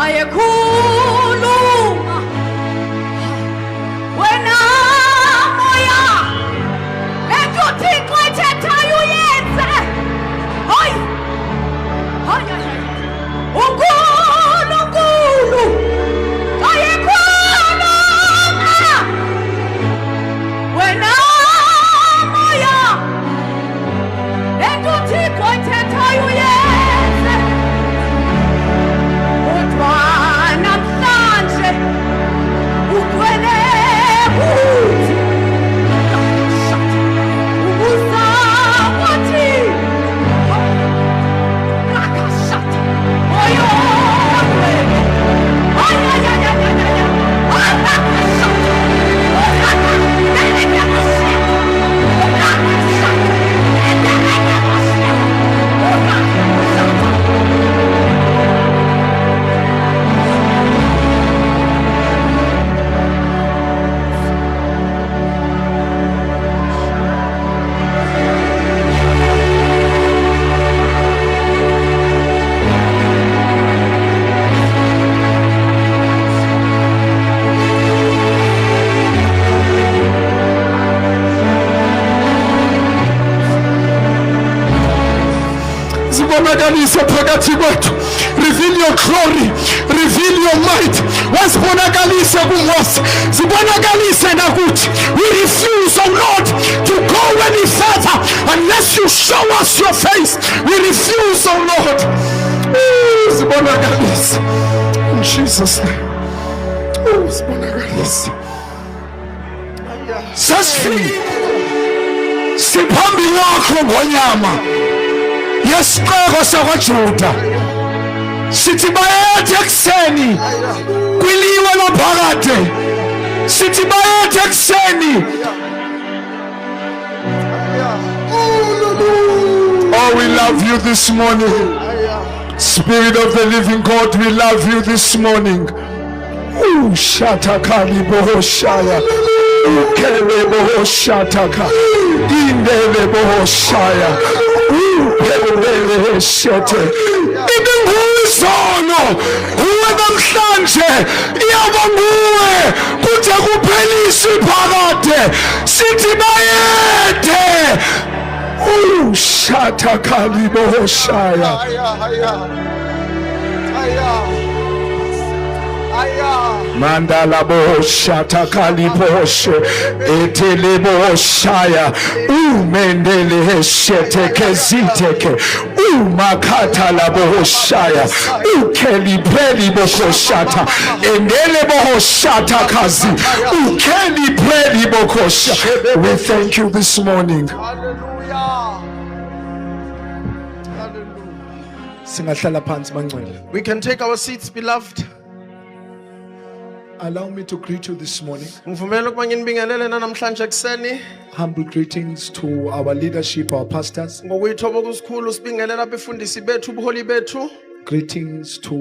ayekhuluma wena moya lento uThixo ethethayo uyenze. Hayi hayi hayi uNkulunkulu ayekhuluma wena moya lento uThixo ethethayo uyenze. Kodwa namhlanje ugcwele kuthi ubuza kwathi rakashata oyo wena ay ay ay ay ay ay rakashata zibonakalise phakathi kwethu. Reveal your glory, reveal your might. Wasibonakalise kuMose, zibonakalise nakuthi. We refuse, oh Lord, to go any further unless you show us your face. We refuse, oh Lord. Zibonakalise in Jesus' name. Zibonakalise. Sasifika siphambi kwakho ngonyama yesiqhoko sakwaJuda, sithi bayethe ekuseni kwiliwe lophakade, sithi bayethe ekuseni. Oh, we love you this morning. Spirit of the living God, we love you this morning. Shatakali bohoshaya, ukele bohoshataka, indele bohoshaya, ukele shete. Ibinguzono, uwe namhlanje, iyaba nguwe, kuze kuphelise iphakade, sithi bayethe. Shatakali bohoshaya. Mandala boshata kaliboshe etele boshaya umendele shete keziteke umakata la boshaya ukeli peli boshata endele boshata kazi ukeli peli bokosha. We thank you this morning. Hallelujah. Singahlala phansi bangcwele. We can take our seats, beloved. Allow me to greet you this morning. Ngivumela ukuba nginibingelele namhlanje ekseni. Humble greetings to our leadership, our pastors. Ngokuyithoba okusikhulu sibingelela abefundisi bethu, ubuholi bethu. Greetings to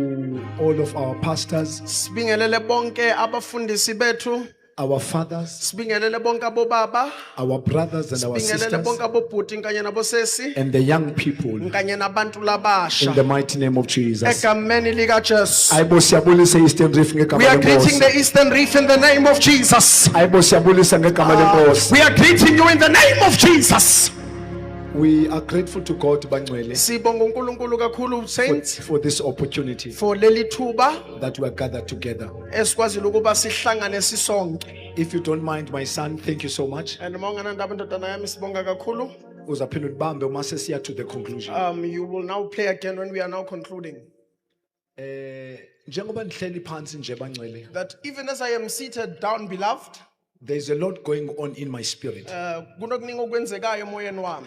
all of our pastors, Sibingelele bonke abafundisi bethu. our fathers, Sibingelele bonke abobaba. our brothers and our Sibingelele sisters, bonke abobhuti kanye nabosesi. and the young people, Kanye nabantu in the labasha. mighty name of Jesus. Egameni lika Jesu. Aibo siyabulisa Eastern Reef ngegama We are greeting lenkosi. the Eastern Reef in the name of Jesus. Aibo siyabulisa ngegama lenkosi. We are greeting you in the name of Jesus. We are grateful to God bangcwele Sibonga uNkulunkulu kakhulu saints for this opportunity for leli thuba that we are gathered together. esikwazile ukuba sihlangane sisonke. If you don't mind, my son, thank you so much. And mawungana ndaba indodana yami sibonga kakhulu. Uzaphinda udibambe uma sesiya to the conclusion. You will now play again when we are now concluding. Njengoba nihleli phansi nje bangcwele, That even as I am seated down, beloved, there's a lot going on in my spirit. kunokuningi okwenzekayo emoyeni wami.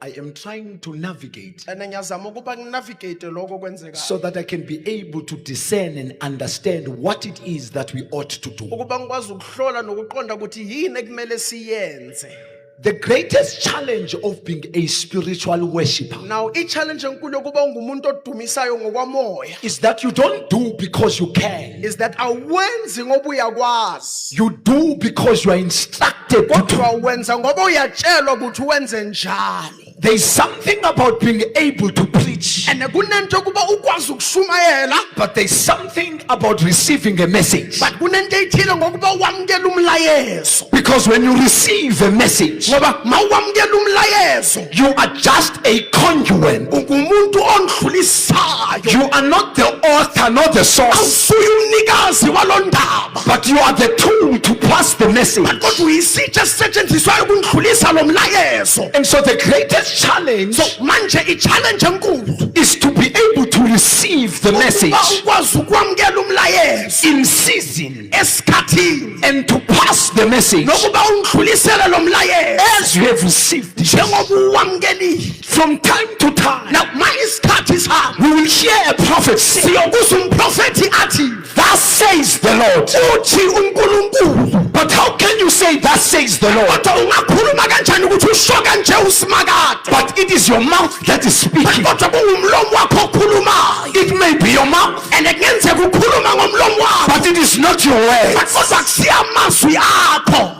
I am trying to navigate And ngiyazama ukuba nginavigate lokho okwenzekayo. so that I can be able to discern and understand what it is that we ought to do. Ukuba ngikwazi ukuhlola nokuqonda ukuthi yini ekumele siyenze. The greatest challenge of being a spiritual worshiper Now, i-challenge enkulu yokuba ungumuntu odumisayo ngokwamoya is that you don't do because you can. is that awenzi ngoba uyakwazi. You do because you are instructed to do. Kodwa wenza ngoba uyatshelwa ukuthi wenze njalo. There is something about being able to preach preach. and kunento yokuba ukwazi ukushumayela, But there's something about receiving a message. but kunento ethile ngokuba wamkela umlayezo. Because when you receive a message, Ngoba mawamkela umlayezo, you are just a conduit. ungumuntu ondlulisayo. You are not the author, not the source, Awusuye umnikazi walondaba, but you are the tool to pass the message. kodwa uyisitsha esisetshenziswayo ukundlulisa lo mlayezo. And so the greatest challenge So manje i-challenge enkulu is to be able to receive the message ukuba ukwazi ukwamkela umlayezo in season esikhathini, and to pass the message nokuba undlulisele lo mlayezo as you have received it. njengoba uwamkelile. From time to time, Now ma isikhathi sihamba, we will hear a prophet say, siyokuzwa umprofethi athi "Thus says the Lord." uthi uNkulunkulu. But how can you say, "Thus says the Lord"? Kodwa ungakhuluma kanjani ukuthi usho kanje usimakade? But it is your mouth that is speaking. Kodwa kungumlomo wakho okhulumayo, It may be your mouth, and kungenzeka ukhuluma ngomlomo wakho, but it is not your but words. kodwa kusiya amazwi akho.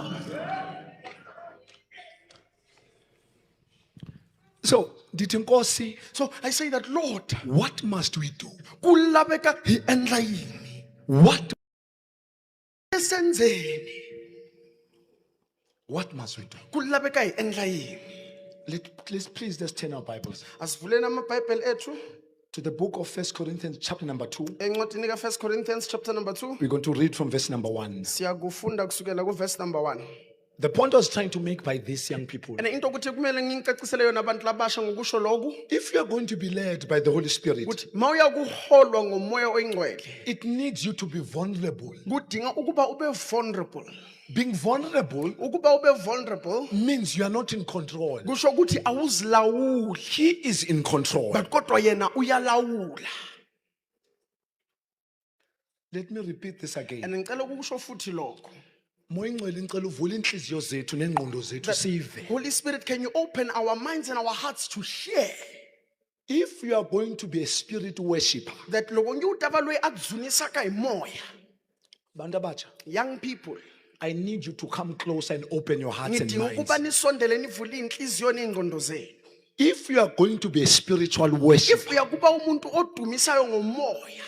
So, ndithi Nkosi, So I say that, Lord, what must we do? kulaveka hi endla yini? What Esenzeni must we do? kulaveka hi endla yini? Please, let's turn our Bibles Asivuleni amabhayibheli ethu to the book of 1 Corinthians chapter number 2. encwadini ka 1 Corinthians chapter number 2. We're going to read from verse number 1. Siyakufunda kusukela ku verse number 1. The point I was trying to make by these young people, And into ukuthi kumele ngingicacisele yona abantu labasha ngokusho lokhu if you are going to be led by the Holy Spirit, ukuthi mawuya kuholwa ngomoya oyingcwele, it needs you to be vulnerable. kudinga ukuba ube vulnerable. Being vulnerable Ukuba ube vulnerable means you are not in control. kusho ukuthi awuzilawuli, He is in control. but kodwa yena uyalawula. Let me repeat this again. And ngicela ukusho futhi lokho. Moya Ingcwele ngicela uvule inhliziyo zethu nengqondo zethu sive. Holy Spirit, can you open our minds and our hearts to hear If you are going to be a spirit worshipper, that loko ngiwudaba loyi adzunisaka hi moya, bantu abatsha, young people, I need you to come close and open your hearts and ngidinga minds. ukuba nisondele nivule inhliziyo ney'ngqondo zenu. If you are going to be a spiritual worshiper, If uyakuba umuntu odumisayo ngomoya.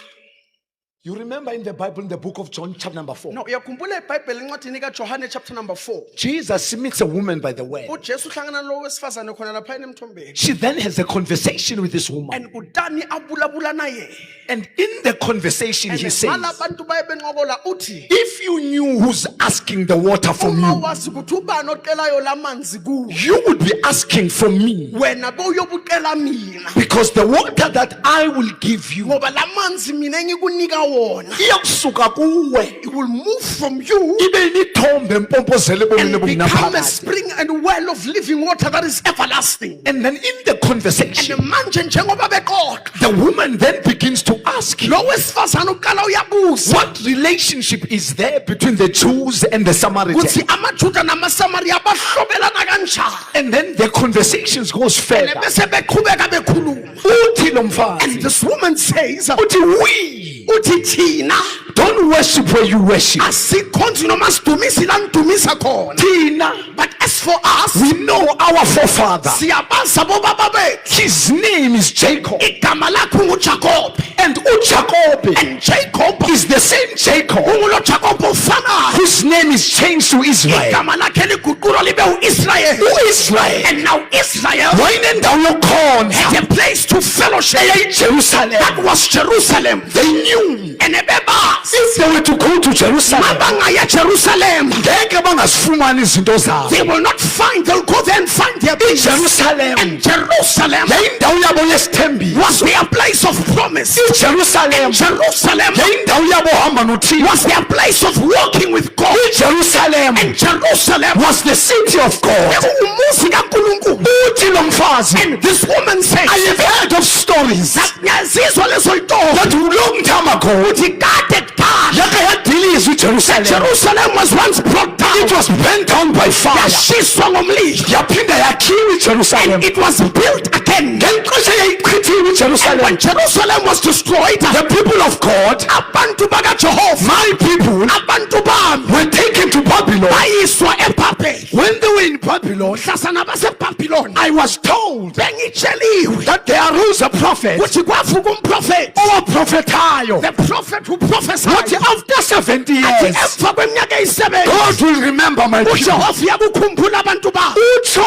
you remember in the Bible, in the book of John, chapter number 4, No, uyakhumbula eBhayibheli encwadini kaJohane chapter number 4. Jesus meets a woman by the way. uJesu uhlangana nalo wesifazane khona lapha emthombeni. She then has a conversation with this woman. And udani abulabula naye. And in the conversation, And he says, malabantu baye benqokola uthi, if you knew who's asking the water from uma you, wazi ukuthi ubani ocelayo lamanzi kuwe, you would be asking from me. wena bewuyobucela mina. Because the water that I will give you, Ngoba lamanzi mina engikunika wona, iyakusuka kuwe, it will move from you ibe imithombo empompozele ebomini and become a obunaphakade. spring and well of living water that is everlasting. And then in the conversation, And manje njengoba bexoxa, the woman then begins to ask him, lo wesifazane uqala uyabuza what relationship is there between the Jews and the Samaritans? ukuthi amaJuda namaSamariya bahlobelana kanjani. And then the conversations goes further. Bese beqhubeka bekhuluma. Uthi lo And mfazi, this woman says, uthi we uthi thina don't worship where you worship. asikhonzi noma sidumisi la nidumisa khona. Tina, But as for us, we know our forefather. siyabaza bobaba bethu. His name is Jacob. Igama lakhe nguJakobe. And uJacob And Jacob is the same Jacob ungulo Jacob ufanayo. whose name is changed to Israel. Igama lakhe liguqulwa libe uIsrael. Israel. And now Israel Wayinendawo yokukhonza had a place to fellowship. eyayiJerusalem. That was Jerusalem. They knew And bebazi if they were to go to Jerusalem, mabangaya Jerusalem, ngeke bangazifumani izinto zabo. they will not find, they'll go there and find their things. Jerusalem And Jerusalem yayindawo yabo yesithembiso. was their place of promise. Jerusalem Jerusalem yayindawo yabo ohamba noThixo. was their place of walking with God. Jerusalem And Jerusalem was the city of God. umuzi kaNkulunkulu. Uthi lo mfazi, And this woman says, I have heard of stories ngiyazizwa lezo yinto that long time ago ukuthi kade yokuqala yake yadiliza uJerusalem. Jerusalem was once brought down. It was burnt down by fire. Yashiswa ngomlilo. Yaphinda yakhiwa iJerusalem. And it was built again. Ngenxesha yayichithiwe iJerusalem. When Jerusalem was destroyed, the people of God, abantu bakaJehova, my people, abantu bami, were taken to Babylon. Bayiswa eBhabheli. When they were in Babylon, sasana baseBhabhiloni, I was told that there arose a prophet, kuthi kwavuka umprophet owaprophethayo, the prophet who prophesied, wathi after 70 years, emva kweminyaka eyi7, God will remember my people. uJehova uyakukhumbula abantu bakhe. Utsho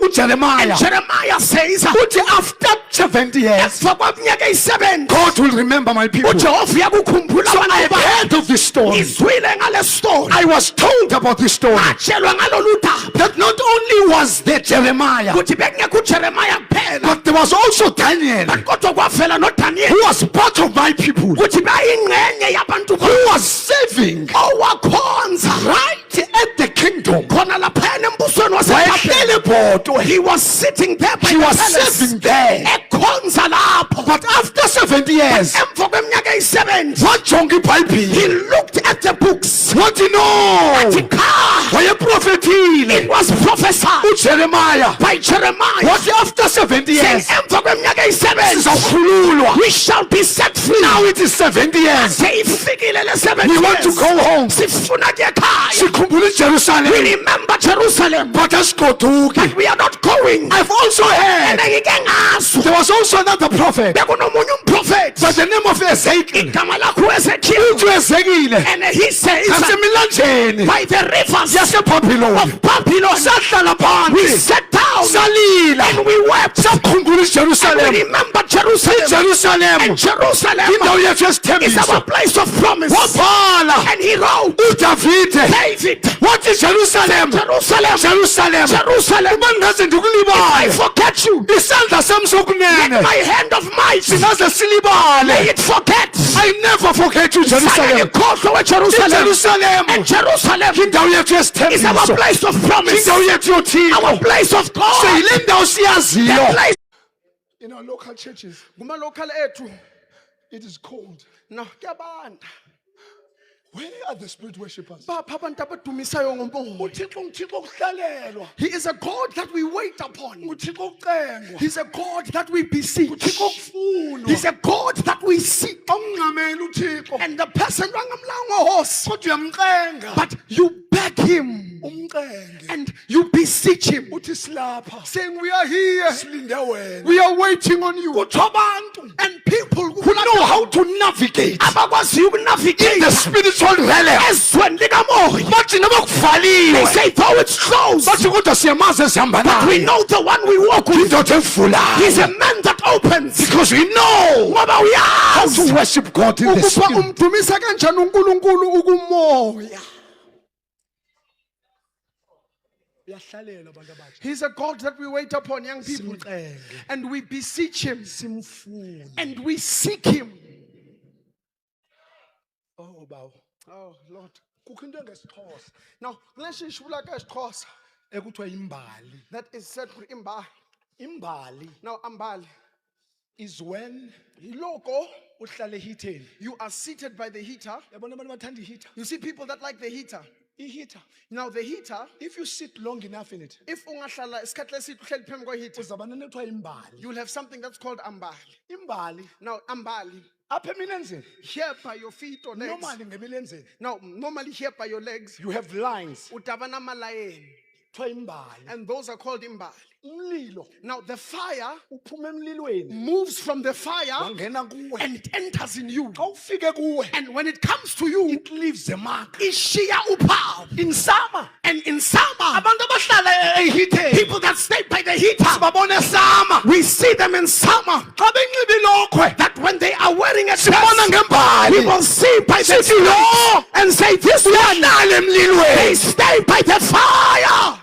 uJeremiah, and Jeremiah says, uthi after 70 years, emva kweminyaka eyi7, God will remember my people. uJehova uyakukhumbula abantu bakhe. So I heard of this story. Izwile ngale story. I was told about this story. Atshelwa ngalolu daba. That not only was there Jeremiah, kuthi bekungekho uJeremiah kuphela, but there was also Daniel, kodwa kwavela noDaniel, who was part of my people, kuthi bayingxenye yabantu who was saving, owakhonza right at the kingdom, khona lapha embusweni waseBhabheli. He was sitting there by the palace, serving there, ekhonza lapho. But after 70 years, emva kweminyaka eyi7, wajonga iBhayibheli, he looked at the books, wathi no, athi cha, wayeprofethile, it was prophesied uJeremiah, by Jeremiah, wathi after 70 years, emva kweminyaka eyi7, sizakhululwa, we shall be set free. Now it is 70 years, seyifikile le 70 years, we want to go home, sifuna kuya ekhaya, sikhumbula iJerusalem, we remember Jerusalem, but we are not going. I've also heard there was also another prophet by the name of Ezekiel, and he says, by the rivers of Babylon, we sat down and we wept, and we remember Jerusalem, and Jerusalem is our place of promise. And he wrote, David, what is Jerusalem? Jerusalem. If I forget you, let my hand of might, may it forget. I never forget you, Jerusalem. Jerusalem. And Jerusalem is our place of promise, our place of God. In our local churches, it is cold. Where are the spirit worshippers? He is a God that we wait upon. He's a God that we beseech. He's a God that we seek. And the person, but you beg him and you beseech him, saying, we are here, we are waiting on you. And people who know how to navigate in the spiritual realm, they say, though it's closed, but we know the one we walk with. He's a man that opens, because we know how to worship God in the spirit. He's a God that we wait upon, young people, and we beseech him, and we seek him. Oh, bow. Oh, Lord. Now, let's just like a cross. That is said with imbali. Now, ambali is when you are seated by the heater. You see people that like the heater. Now the heater, if you sit long enough in it, if you'll have something that's called ambali. Now ambali, here by your feet or legs. Now normally here by your legs, you have lines. And those are called imbali. Now the fire moves from the fire and it enters in you. And when it comes to you, it leaves a mark. In summer, and in summer, people that stay by the heater, we see them in summer. That when they are wearing a dress, we will see by the dress and say, this one, they stay by the fire.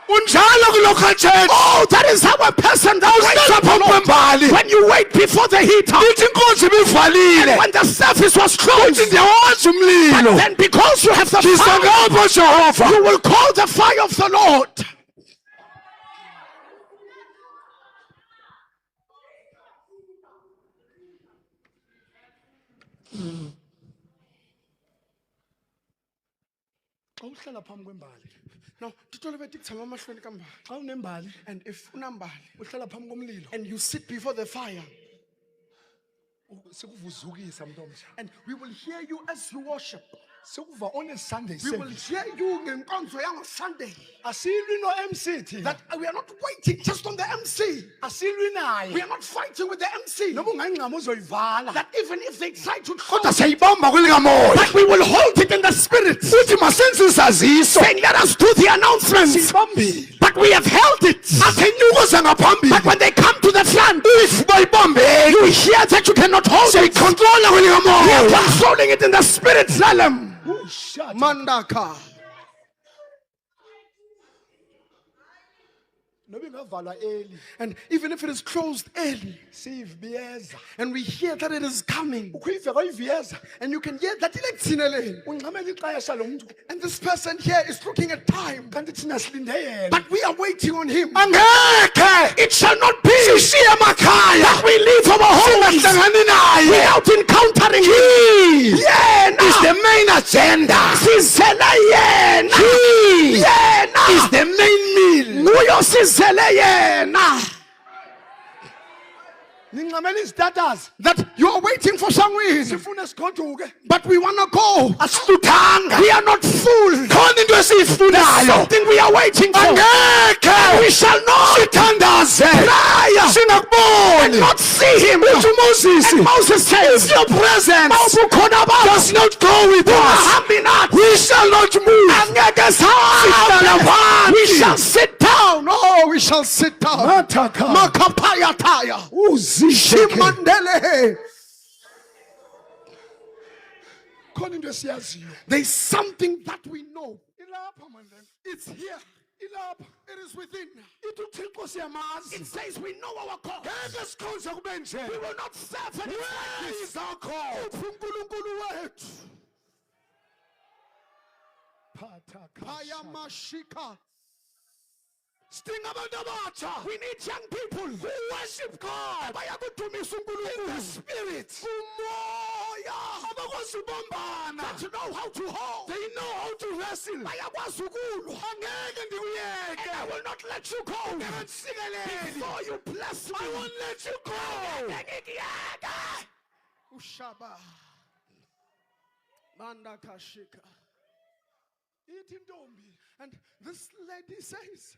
Oh, that is how a person that waits upon God. When you wait before the heater, and when the surface was closed, but then because you have the fire, you will call the fire of the Lord. Xa uhlala phambi kwembali, Now, titolobeti kutshama emahlweni ka mbali. xa unembali, And if unambali uhlala phambi komlilo, and you sit before the fire, sikuvuzukisa mntu omtsha. and we will hear you as you worship. Sikuva on a Sunday We will service. hear you ngenkonzo yango Sunday. Asilwi no MC thina. That we are not waiting just on the MC. Asilwi naye. We are not fighting with the MC. Noma ungangxama uzoyivala. That even if they try to Kodwa close, siyayibamba kwelikamoya. but we will hold it in the spirit. Futhi masenze isaziso. Saying, let us do the announcements. Siyibambile. But we have held it. Athe nyuko zangaphambili. But when they come to the front, If bayibambeke. you hear that you cannot hold it. Siyicontrola We are kwelikamoya. controlling it in the spirit. Salem. Shut up. Mandaka. Noba ingavalwa early. And even if it is closed early, Siyiviyeza. and we hear that it is coming, Ukuyiveka uyiviyeza. and you can hear that ilekuthineleni. Ungxamela ixesha lo muntu. And this person here is looking at time, Kanti thina silinde yena. but we are waiting on him. Angeke. It shall not be Sishiye emakhaya. that we leave our homes Singahlangani naye. without encountering him. He Yena is the main agenda. sizele yena. He Yena is the main meal. nguyo sizele yena. Ningxamela izitatasi. That you are waiting for Shangwini, Sifuna sigoduke. but we want to go. Asihluthanga. We are not fooled. Khona into esiyifunayo. Something we are waiting for. Angeke. We shall not Sithandaze. cry Singakuboni. and not see him. Uthi uMoses. And Moses says, Your presence "Mawubukhona bakho, does not go with us. ungahambi nathi. We shall not move. Angeke Sihlala sihambe. phansi. We shall sit down. Oh, we shall sit down. Mathaka. Makapaya taya. Uzisheke. Shimandele. Khona into esiyaziyo. There's something that we know. Ilapha mandla. It's here. Ilapha. It is within. Ithi uThixo siyamazi. It says we know our call. Ngeke sikhonze kube nje. We will not serve anything like Where this. is our call? uNkulunkulu wethu. Phathaka. Paya mashika. Sidinga abantu abatsha. We need young people Who worship God. bayakudumisa In the uNkulunkulu. spirit. Umoya. Abakwazi ubambana. That know how to hold. They know how to wrestle. Bayakwazi ukulwa. Angeke And ndikuyeke. I will not let you go Ngeke before you bless me. I won't let you go. Ngekiyeke. Ushaba. Manda kashika. Ithi intombi. And this lady says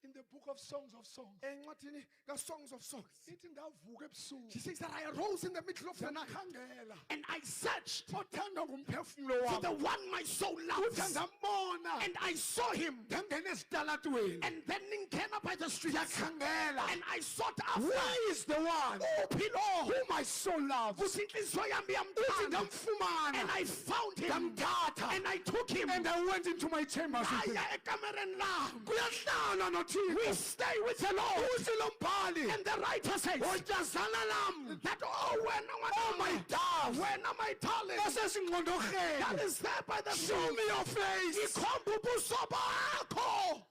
In the book of Songs of Songs. encwadini kaSongs of Songs, Ithi ndavuka ebusuku. she says that I arose in the middle of the night Ndakhangela. and I searched Othandwa ngumphefumulo for the wami. one my soul Uthi loves, ndambona. and I saw him. Ndangena esitalatweni. And then ngingena by the streets, Ndakhangela. and I sought after Where is the one uphi lo who my soul loves? kuthi inhliziyo yami Uthi yamthanda. ndamfumana. And I found him, Ndamthatha. and I took him. And I went into my chambers with him. Aya ekamereni lami. Kuyahlalwa We noThixo. stay with the Lord. Uthi lo mbhali. And the writer says Ojazana lam. that, oh, Oh, my dove. when am I darling? Esesingqondorheni. That is there by the Show sea. me your face. Ikhomba ubuso bakho.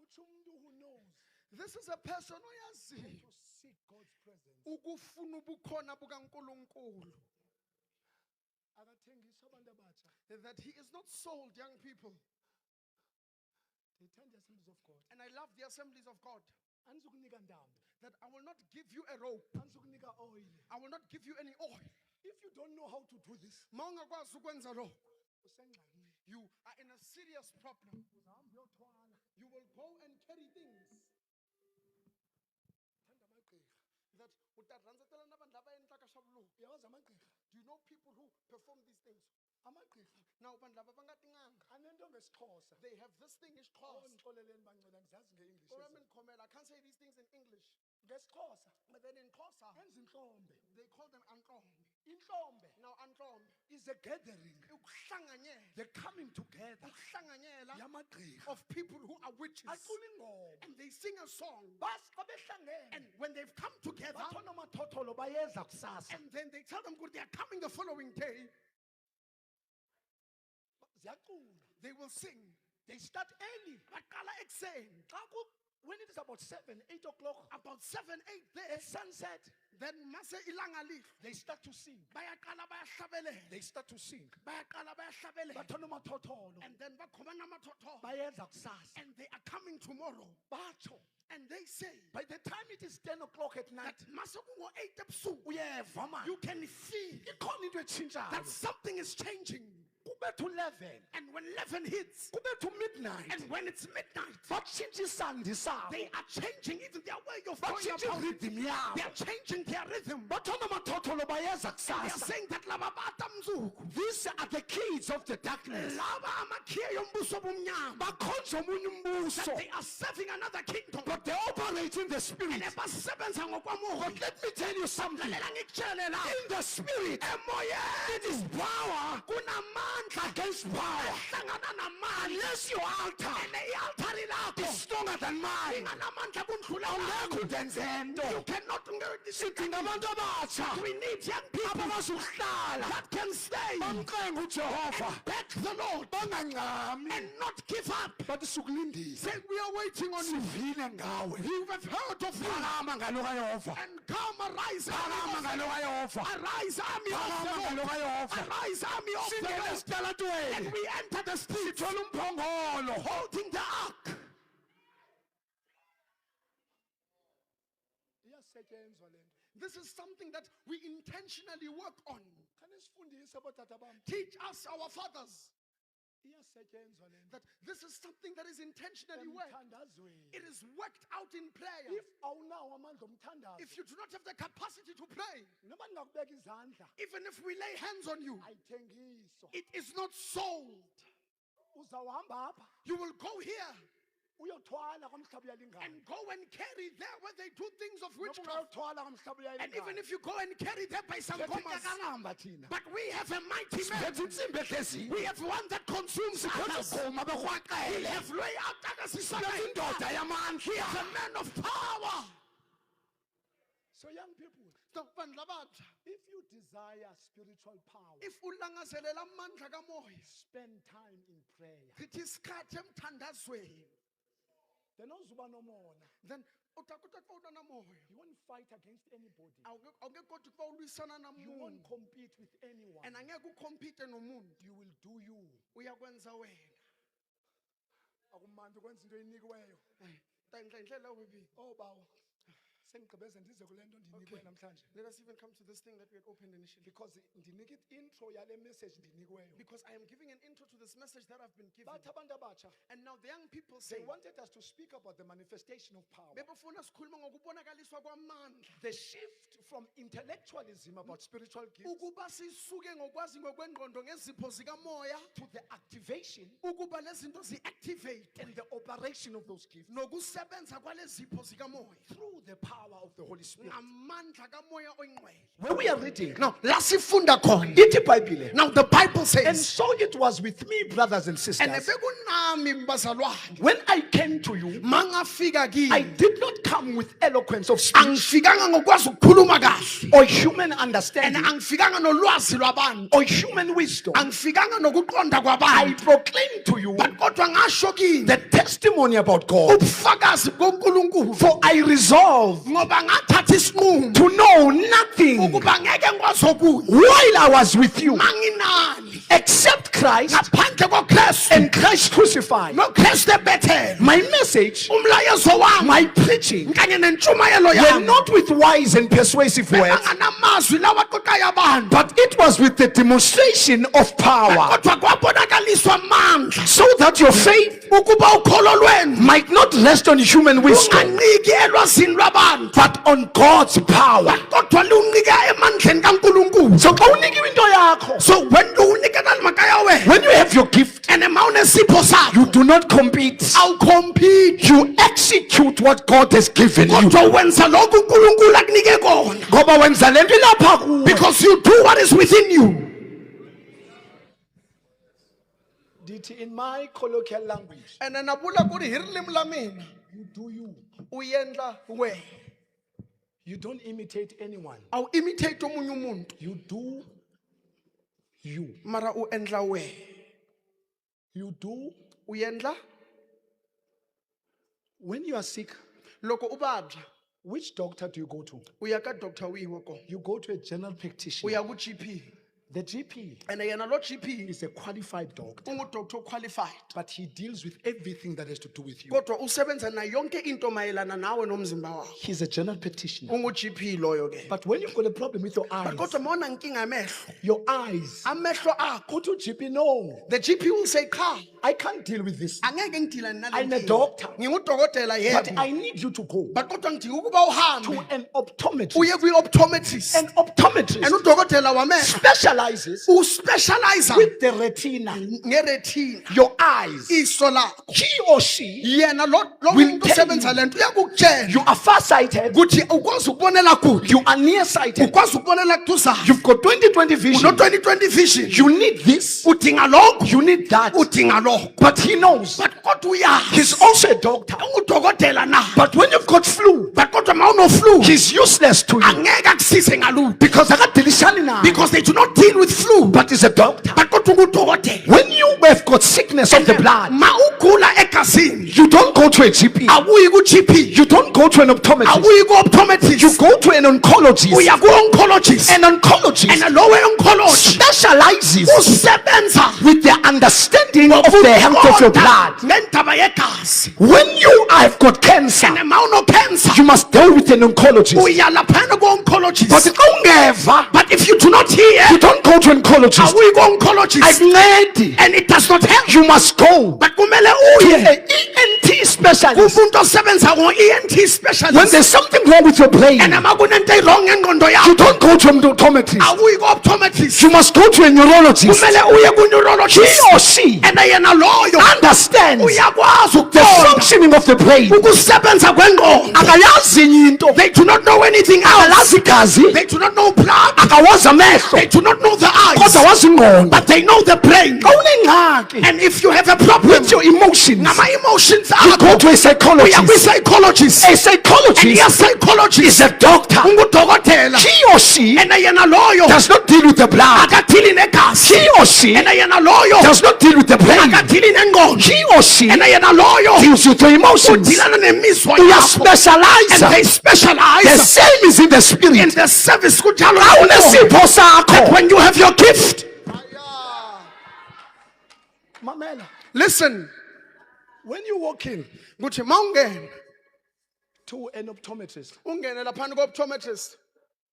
Uthi umuntu who knows This is a person oyaziyo to seek God's presence. ukufuna ubukhona bukaNkulunkulu. Akathengisa abantu abatsha. That he is not sold, young people. They turn the assemblies of God. And I love the assemblies of God. Andizukunika ntambo. That I will not give you a rope. Andizukunika oil. I will not give you any oil. If you don't know how to do this, Ma ungakwazi ukwenza lokho, usengxakini. you are in a serious problem. Uzahamba uyothwala. You will go and carry things. Thanda amagqirha. That utaranzetela nabantu laba endla kashabuluko. Uyawazi amagqirha. Do you know people who perform these things? Amagqirha. Now bantu laba bangatinganga. Anento ngesixhosa. They have this thing is called. Ondixoleleni bancela ngizazi nge-English. I can't say these things in English. Ngesixhosa. But then in Xhosa, Enza inhlombe. they call them antlombe. Inhlombe Now antlombe, is a gathering. ukuhlanganyela, The coming together ukuhlanganyela yamagqirha. of people who are witches. Acula ingoma. And they sing a song. Basi xa behlangene. And when they've come together, Bathona amathotholo bayeza kusasa. and then they tell them, good, they are coming the following day, Ziyacula. they will sing. They start early. Baqala ekuseni. When it is about 7, 8 o'clock, About 7, 8 there, sunset, then mase ilanga lihlwa they start to sing. bayaqala bayahlabelela They start to sing. bayaqala bayahlabelela Bathona umathotholo. and then bakhoma namathotholo Bayeza kusasa. and they are coming tomorrow Batsho. and they say By the time it is 10 o'clock at night, that mase kungo-8 ebusuku uyeva man. you can feel Ikhona into etshintshayo. that something is changing. Kube to 11. And when 11 hits, Kube to midnight. and when it's midnight, Batshintsha isandi sabo. they are changing even their way of going Batshintsha about it. irhythm They yabo. are changing their rhythm. Bathona umathotholo bayeza They are kusasa. saying that laba bata mzuku, These are the kids of the darkness. laba amakhiye yombuso obumnyama, Bakhonza omunye umbuso. that they are serving another kingdom. But they operate in the spirit. And basebenza ngokwamoya. But let me tell you something. Lalela ngikutshele la, In the spirit, emoyeni it is power kunamandla against power. ahlangana namandla. Unless your altar And i-altari lakho is stronger than mine, inganamandla kundlula awungeke wami. udenze You nto. cannot Sithi ngabantu abatsha We need young people abazukuhlala that can stay bamcenga uJehova back the Lord bangancami and not give up. bathi sukulindisa. Say, we are waiting on you. Sivile ngawe. You have heard of me. Phakama ngalo kayehova. And come, arise, Phakama army ngalo kayehova. of arise, army of Phakama the ngalo Lord. kayehova. Arise, army of the Singena Lord. esitalatweni. And we enter the street Sithola umphongolo. holding the ark. Iyasetshenzwa lento. This is something that we intentionally work on. Khani sifundise botata bami. Teach us, our fathers, Iyasetshenzwa lento. that this is something that is intentionally worked. Emthandazweni. It is worked out in prayer. If awunawo amandla omthandazo, If you do not have the capacity to pray, noma ningakubeka izandla, even if we lay hands on you, ayithengiswa. it is not sold. Uzawuhamba apha You will go here uyothwala kwamhlaba uyalingana. and go and carry there where they do things of Noma witchcraft. ungayothwala kwamhlaba And even uyalingana. if you go and carry there by some Sithi commas, nyakalamba thina. but we have a mighty man. Sithi insimbi ehlezini. We have one that consumes Sithi others. gquma We bekrwaqele. have lay out Sithi indoda He yamandla. is a man of power. So young people, So, bandla abatsha, if you desire spiritual power, if ulangazelela amandla kamoya, spend time in prayer. chitha isikhathi emthandazweni, Then uzuba nomona. then utakuta kuba unamoya. You won't fight against anybody. Awungeke kodwa kuba ulwisana You won't namuntu compete with anyone. and angeke ukhompete nomuntu, You will do you. uyakwenza wena. Akumandi ukwenza into oyinikiweyo. Ndlela webi. Oh bawo. Sengigqibeze ndize kule nto ndinikwe namhlanje. Let us even come to this thing that we had opened initially. Because ndinika intro yale message ndinikweyo. Because I am giving an intro to this message that I've been given. Bathi abantu abatsha, And now the young people they say, wanted us to speak about the manifestation of power. bebefuna sikhuluma ngokubonakaliswa kwamandla. The shift from intellectualism about spiritual gifts Ukuba sisuke ngokwazi ngokwengqondo ngezipho zikamoya, to the activation ukuba lezinto zi-activate and the operation of those gifts nokusebenza kwalezipho zikamoya through the power of the Holy Spirit. ngamandla kamoya oyingcwele. Where we are reading, Now, la sifunda khona. ithi iBhayibhile. Now the Bible And says, so it was with me, brothers and and sisters. bekunami mbazalwane, When I came to you, mangafika I kini, did not come with eloquence of speech angifikanga ngokwazi ukukhuluma kahle, or human and understanding angifikanga nolwazi lwabantu, or human wisdom. angifikanga nokuqonda I kwabantu, proclaim to you but kodwa ngasho kini the testimony about God. ubufakazi boNkulunkulu, For I resolved ngoba ngathatha isinqumo to know nothing ukuba ngeke ngikwazi okunye while I was with you manginani except Christ ngaphandle koKristu and Christ crucified. noKristu ebethelwe. My message, Umlayezo wami my preaching, kanye nentshumayelo were yami not with wise and persuasive words, anganamazwi lawa aqoqayo abantu, but it was with the demonstration of power, kodwa kwabonakaliswa amandla so that your faith ukuba ukholo lwenu might not rest on human wisdom, lunganiki elwazini lwabantu, but on God's power. kodwa lunika emandleni kaNkulunkulu. So xa unikiwe into yakho, So when unikela makaya wena when you have your gift, and ma unesipho sakho, you do not compete. awucompete, You execute what God has given you. kodwa wenza lokhu uNkulunkulu akunike kona, Ngoba wenza le nto ilapha kuwe. because you do what is within you. Dithi in my colloquial language, And nabula kuri hi ririmi la mina, you do you. uyendla wena, You don't imitate anyone. awu imitate omunye umuntu, You do you. mara uendla wena, You do. uyendla When you are sick, loko ubabya, Which doctor do you go to? uya kadr wiwo You go to a general practitioner. uya ku-GP The GP and yena lo GP is a qualified doctor, ungudoctor qualified but he deals with everything that has to do with you. kodwa usebenza nayo yonke into mayelana nawe nomzimba wakho. He's a general practitioner. Ungu-GP loyo ke. But when you've got a problem with your eyes, Kodwa mawuna inkinga yamehlo, your eyes, amehlo akho, go to GP. No, the GP will say cha, I can't deal with this. angeke ngidila nale I'm a nkinga. doctor. Ngingudokotela But yebo. I need you to go But kodwa ngidinga ukuba to uhambe an optometrist. uye kwi-optometrist. An optometrist And udokotela wamehlo specializes uspecialize with the retina, ngeretina, your eyes. iso lakho. He or she, Yena lo Will muntu tell usebenza lento uyakutshela you are farsighted, ukuthi ukwazi ukubonela kude, you are nearsighted, ukwazi ukubonela kuduzayo, you've got 20/20 vision. uno-20/20 vision, You need this, udinga lokho, you need that. udinga lokho. But he knows. But kodwa uyazi He's also a doctor. ungudokotela na, But when you've got flu, but kodwa ma uno-flu he's useless to you angeke akusize ngalutho, because akadilishani naye. because they do not deal with flu, But he's a doctor. but kodwa ungudokotela. When you have got sickness of the blood, Ma ugula egazini you don't go to a GP. awuyi ku-GP, You don't go to an optometrist. awuyi You ku-optometrist, go to an oncologist. uya ku-oncologist. An oncologist And lowe oncology specializes usebenza with the understanding of the health of your blood. ngendaba yegazi. When you have got cancer, And ma uno-cancer you must deal with an oncologist. uya laphana But ku-oncologist. ungeva, But if you do not hear, you don't go to an oncologist. awuyi ku-oncologist Akuncedi. and it does not help. You must go But kumele to uye an ENT specialist. kumuntu osebenza ngo-ENT When specialist. there's something wrong with your brain, And ma kunento wrong ngengqondo you yakho, don't go to an optometrist. awuyi ku-optometrist, You must go to a neurologist. kumele uye He ku-neurologist. or she And yena loyo understands uyakwazi the ukuqonda functioning of the brain. ukusebenza kwengqondo. Akayazi enye into. They do not know anything else. Akalazi igazi. They do not know blood. Akawazi amehlo. They do not know the eyes. Kodwa wazi ingqondo. But they know the brain. Awunengxaki And if you have a problem with your emotions, ngama-emotions you go akho, to a uya psychologist. kwi-psychologist. A And psychologist your psychologist is a doctor. ungudokotela. He or she And yena loyo does not deal with the blood. akathili negazi. He or she And yena loyo does not deal with the brain. akathili nengqondo. He or she And yena loyo deals with your emotions. udilana nemizwa We are yakho. specialized. And they The specialize same is in the in spirit. the service kunjalo. Awunesipho sakho. When you have your gift, Mamela, listen, when you walk in kuthi mawungena to an optometrist, ungene laphana ku-optometrist,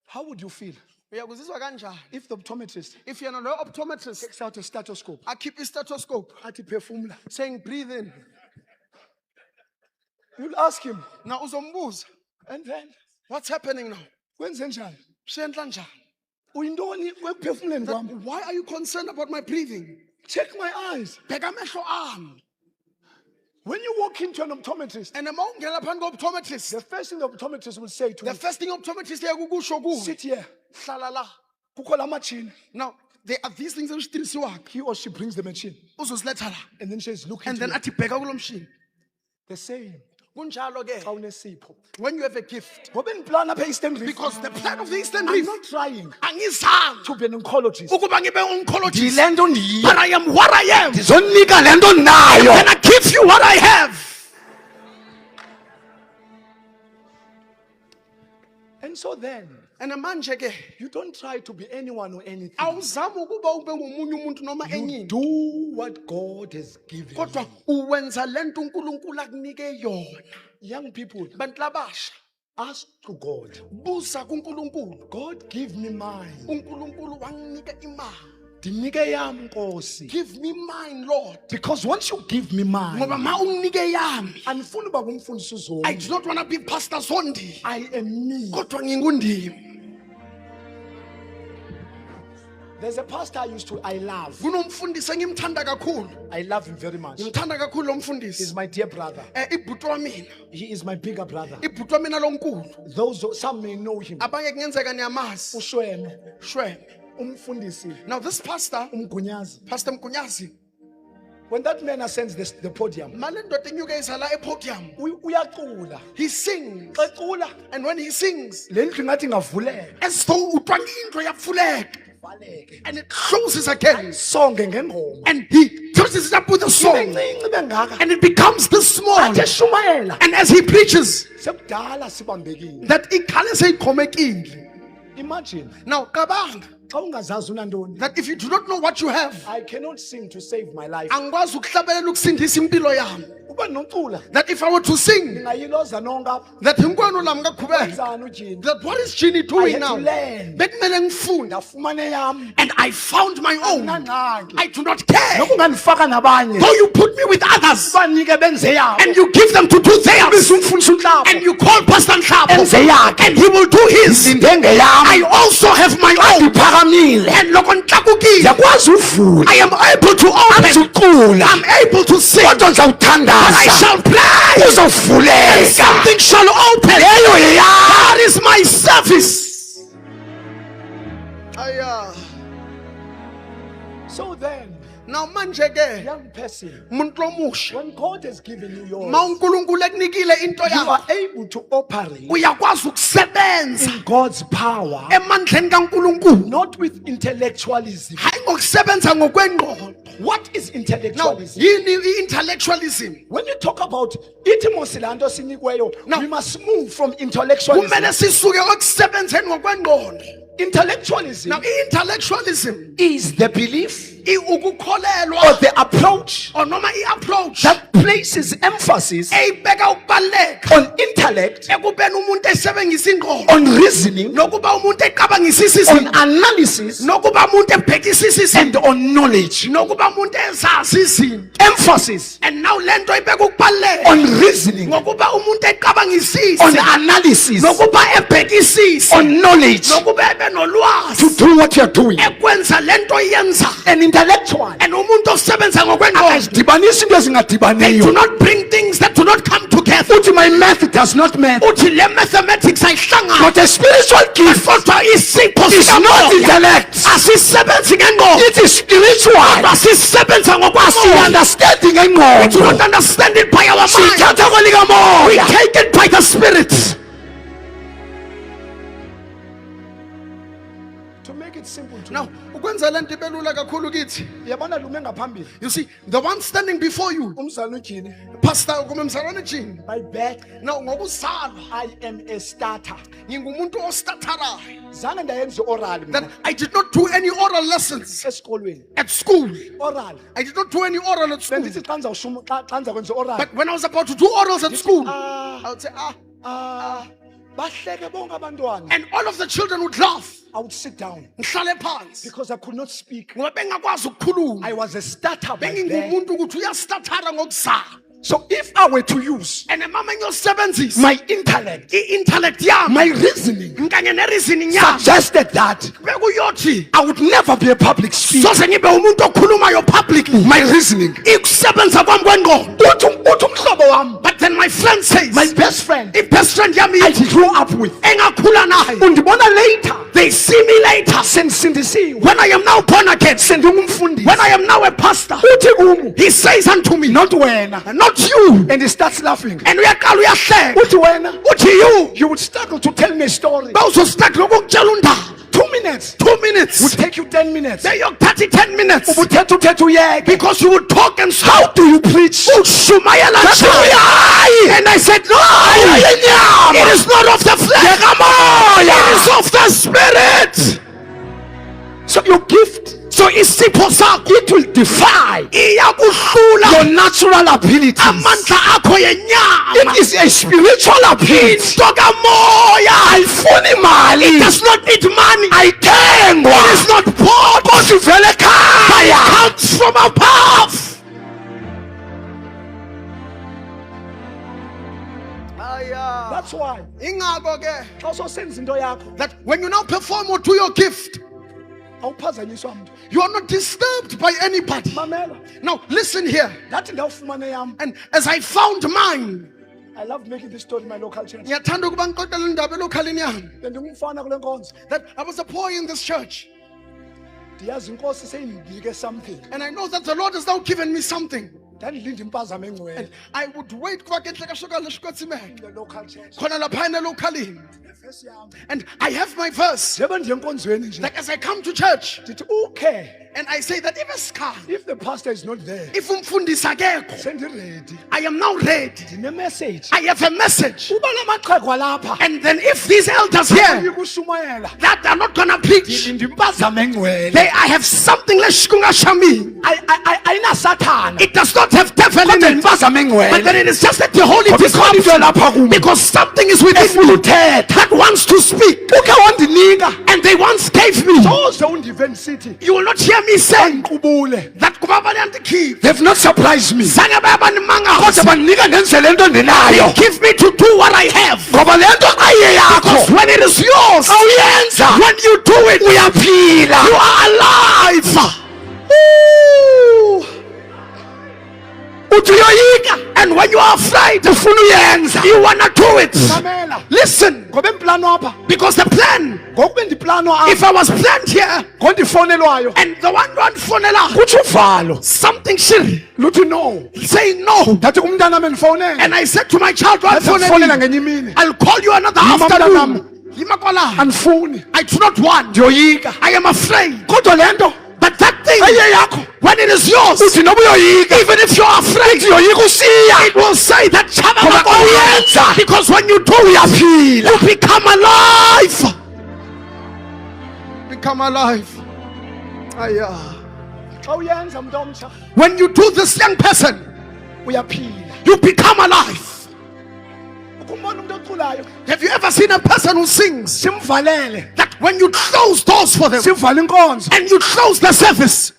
how would you feel uyakuzizwa kanjani if the optometrist if yena lo optometrist takes out a stethoscope, akhipha i-stethoscope athi phefumula? saying breathe in? You'll ask him, Na uzombuza, and then what's happening now? kwenze njani? Siyentla njani? Uyintoni kwekuphefumuleni That- kwami? Why are you concerned about my breathing? Check my eyes. Bheka amehlo ami. When you walk into an optometrist, And ma ungena laphana ku-optometrist, the first thing the optometrist will say to the you, first thing optometrist yakukusho kuwe, sit here. hlala la. Kukho la machine. Now there are these things ezitirisiwaka, He or she brings the machine, uzoziletha la, and then says, look and into then it. athi bheka kulo mshini. The same. Kunjalo ke Xa unesipho. when you have a gift, Ngoba ngiplan apha e-Eastern Reef. because the plan of the Eastern I'm Reef, not trying angizange to be an oncologist. ukuba ngibe oncologist, Ndile nto ndiyiyo. but I am what I am. Ndizonika le nto nayo. And I give you what I have. And so then, And manje ke you don't try to be anyone or anything. awuzami ukuba ube ngomunye umuntu noma You enye into, do what God has given kodwa you. uwenza lento uNkulunkulu akunike yona. Young people, Bantu labasha, ask to God, buza kuNkulunkulu. God, give me mine. uNkulunkulu wanginika imali. Ndinike yam Nkosi. Give me mine, Lord. Because once you give me Ngoba mine, ma unginike yami, andifuni uba ngumfundisi I uZondi. do not want to be Pastor Zondi, I am me. kodwa ngingundimi. There's a pastor I love. Kunomfundisi engimthanda kakhulu. I love him very much. Ngimthanda kakhulu lo He's mfundisi. my dear brother. Ibhuti wamina, He is my bigger brother. ibhuti wamina lonkulu. Some may know him. Abanye kungenzeka niyamazi. Ushweme, Shweme. umfundisi, Now this pastor, umgunyazi. Pastor Mgunyazi, When that man ascends the podium, male ndoda inyuke izala epodium, uyacula. he sings. Xa ecula, And when he sings, le ndlu ingathi ingavuleka. as though utwanga into yavuleka. ivaleke and it closes again. songe ngengoma And he closes it up with a song. encinci bengaka And it becomes this small. athi eshumayela And as he preaches, sekudala sibambekile. that ikhale seyiqhomekile. Imagine Now, kabanga, xa ungazazi unantoni, that if you do not know what you have, I cannot sing to save my life. angikwazi ukuhlabelela ukusindisa impilo yami. Uba nocula That if I were to sing, ngayiloza nonke apha that hinkwenu lami kakhubeka. wenzani ujini. That what is Ginny I doing had to now? learn. Bekumele ngifunde. Ndafumana eyam And I found my own. angangxaki. I do not care. Nokungandifaka nabanye Though you put me with others banike benze yabo. and you give them to do theirs, Umfundisi uNhlabo and you call Pastor Nhlabo enze yakhe. and he will do his. Indenge I yami also have my own. iphakamile. And loko ntlakukile, Yakwazi uvula. I am able to open. Angicula. I'm able to sing. Kodwa And I ngizawuthandaza. shall play. Uzovuleka. Something shall open. Leyo yeyami. That is my service. So then, Now manje ke, young person, muntu omusha, when God has given you yours, ma uNkulunkulu ekunikile into you yakho, are able to operate uyakwazi ukusebenza in God's power, emandleni kaNkulunkulu. not with intellectualism. Hayi ngokusebenza ngokwengqondo. What is Now, intellectualism? yini i-intellectualism? When you talk about ithimosi lanto sinikweyo, Now, we must move from intellectualism. Kumele sisuke ekusebenzeni ngokwengqondo. Intellectualism Now, i-intellectualism is the belief or ukukholelwa the approach or noma i-approach that places emphasis eyibeka ukubaluleka on intellect, ekubeni umuntu esebenzisa ingqondo, on reasoning, nokuba umuntu eqabangisisa on izinto, analysis, nokuba umuntu ebhekisisa and izinto, on knowledge. nokuba umuntu ezazi izinto. Emphasis And now lento ibeka ukubaluleka on reasoning, ngokuba umuntu eqabangisise, on analysis, nokuba ebhekisise, on knowledge, nokuba ebe nolwazi to do what you're doing. ekwenza lento iyenza. An intellectual And umuntu osebenza ngokwengqondo, akazidibanisi into they do ezingadibaniyo. not bring things that do not come together. Uthi my math does not math. Uthi le mathematics ayihlangani. But a spiritual gift Kodwa isipho is not sikamoya intellect. asisebenzi ngengqondo, It is spiritual. asisebenza ngokwamoya. Understanding We do engqondo. not understand it by our mind. Sithatha We kwelikamoya. take it by the Spirit. To make it simple to Now, ukwenza lento ibelula kakhulu kithi. yabona lume ngaphambili. You see, the one standing before you, Umzali uJini, Pastor kumemzalwane Jini. by birth Now, ngokuzalwa I am a starter. ngingumuntu ostatarayo. Zange ndayenza oral That mina I did not do any oral lessons esikolweni. at school. Oral. I did not do any oral at school. Bendithi xa ndizawushuma xa ndizakwenza oral. But when I was about to do orals at school, Ah, I would say, bahleke bonke abantwana. and all of the children would laugh. I would sit down Ngihlale phansi. because I could not speak. Ngoba bengakwazi ukukhuluma. I was a starter by birth. Bengingumuntu ukuthi uyastatara ngokuzalwa. So if I were to use And mama ngiyosebenzisa my intellect, i-intellect yami my reasoning kanye ne-reasoning yami, suggested that bekuyothi I would never be a public speaker. soze ngibe umuntu okhulumayo publicly. My reasoning. Ikusebenza kwami kwengqondo. Uthi umhlobo wami, But then my friend says, my best friend, i-best friend yami I ithi, grew up with, engakhula naye, undibona later they see me later sendisindisiwe, when I am now born again, sendingumfundisi. when I am now a pastor. Uthi kumu, He says unto me, not wena, not you. and he starts laughing. And uyaqala uyahleka. Uthi wena, Uthi you would struggle to tell me a story. bawuzostart ngokukutshela undaba. 2 minutes 2 minutes. would take you 10 minutes. Beyokuthatha 10 minutes. Ubuthetha uyeke. Because you would talk and How shout. do you preach? Ushumayela That's njani? why. And I said, no, Ayinyama. it is not of the flesh. It is of the spirit. So your gift, So isipho sakho it will defy iyakuhlula your natural abilities. amandla akho yenyama. It is a spiritual ability. Into kamoya. Ayifuni mali. It does not need money. Ayithengwa. It is not bought. Kodwa ivele But it ekhaya. comes from above. That's why Ingako ke xa usosenza into yakho that when you now perform or do your gift, awuphazanyiswa mntu. you are not disturbed by anybody. Mamela, Now listen here. ndathi ndawufumana yam. And as I found mine, I love making this story in my local church. ngiyathanda ukuba ngixoxele indaba elokhalini yami, Bendingumfana kule nkonzo. that I was a boy in this church, Ndiyazi inkosi seyindinike something. and I know that the Lord has now given me something. ndandilinde impazamo engcwele I would wait kwa ke nhleka shoka leshikotsimeke in the local church. khona lapha locally. Verse yami, And I have my verse. njengoba ndiye enkonzweni nje Like as I come to church ndithi ukhe and I say that if the pastor is not there if umfundisi akekho, sendiredi I am now ready. ndine-message I have a message. uba namaqhegu alapha And then if these elders here yikushumayela that are not gonna preach, ndilinde impazamo engcwele I have something leshikungashami. ayinasathana It does not have devil in kodwa it. impazamo But then engcwele it is just that the Holy Ngoba ikhona into lapha Spirit, kuwe. because something is within me that wants to speak, ukhe wandinika and they once gave me. soze undive ndisithi You will not hear me say andiqubule. that kubabanyandikhiphe. They have not surprised me Zange kodwa bayabanimangasa. bandinika ndenze le nto ndinayo Give me to do what I have. ngoba le nto ayiye Because yakho when it is yours, awuyenza when you do it, uyaphila. you are alive. uthi uyoyika And when you are afraid, ufuna uyenza you wanna do it. mamela Listen, ngoba emplano apha because the plan, ngokube ndiplanwa if apha I was planned here, ngondifonelwayo and the one fonela, kutsho uvalo something shiri, luthi no say no. ndathi umntana am endifowunele And I said to my child, ndifowunela ngenye imini I'll call you another Yima afternoon. mntanam. Yima kwala. andifuni I do not want. ndiyoyika I am afraid. kodwa le nto But that thing, ayiye yakho when it is yours, uthi noba uyoyika even if you're afraid, ndiyoyika usiya it will say that Ngoba xa uyenza, because when you do it, you become alive. Become alive. Aya. xa uyenza mntu omtsha When you do this, young person, uyaphila you become alive. ukumbona umntu oculayo Have you ever seen a person who sings simvalele that when you close doors for them sivale inkonzo and you close the service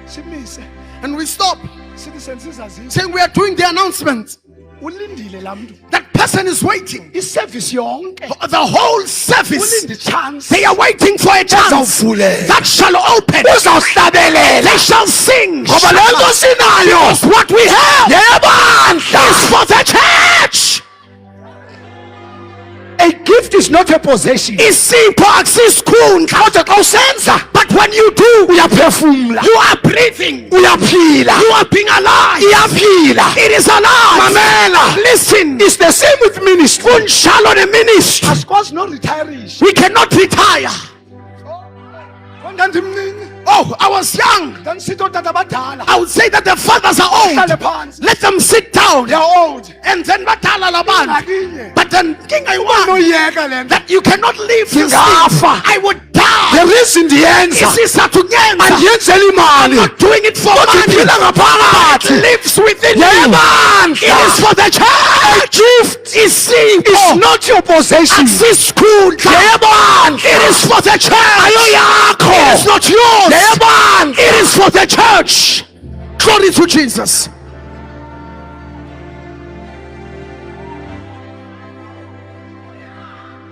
simise and we stop sithi sensizazise saying we are doing the announcement, ulindile laa mntu that person is waiting iservice yonke the whole service. ulinde chance They are waiting for a chance Bazawuvulela. that shall open. uzawuhlabelela They shall sing. ngoba le nto sinayo Because what we have yebandla is for the church. a gift is not a possession Isipho akusisikhundla. kodwa xa usenza But when you do, uyaphefumla you are breathing. uyaphila You are being alive. iyaphila It is alive. mamela Listen, it's the same with ministry kunjalo neministry. asikwazi noretirisha We cannot retire. ndandimncinci Oh, I was young. ndandisithi ootata abadala I would say that the fathers are hlale old. phantsi Let them sit down. they are old And then batala labantu. ngakinye But then king I want noyeka le nto that you cannot leave this Ndingafa. thing. I would die. the reason ndiyenza Isizathu ngenza. andiyenzeli imali Not doing it for kodwa money. iphila It ngaphakathi lives within yebandla you. It is for the church. gift Isipho is not your possession akusisikhundla. yebandla It is for the church. yakho It is not yours. yebandla It is for the church. Glory to Jesus.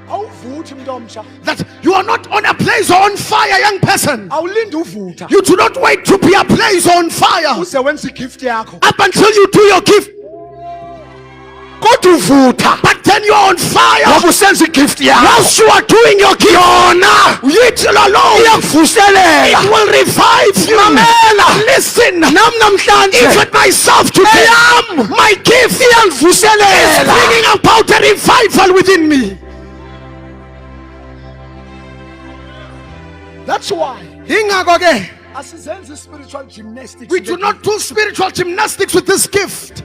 awuvuthi umntu omtsha That you are not on a place or on fire, young person. awulindi uvutha You do not wait to be a place on fire uze wenza igift yakho up until you do your gift. kodwa uvutha But then you are on fire. ngoba usenza igift yakho Whilst you are doing your gift, yona it alone iyakuvuselela it will revive you. mamela Listen, nam namhlanje even myself today, eyam my gift is iyandivuselela bringing about a revival within me. that's why Ingako ke, asizenzi spiritual gymnastics we do not do spiritual gymnastics with this gift.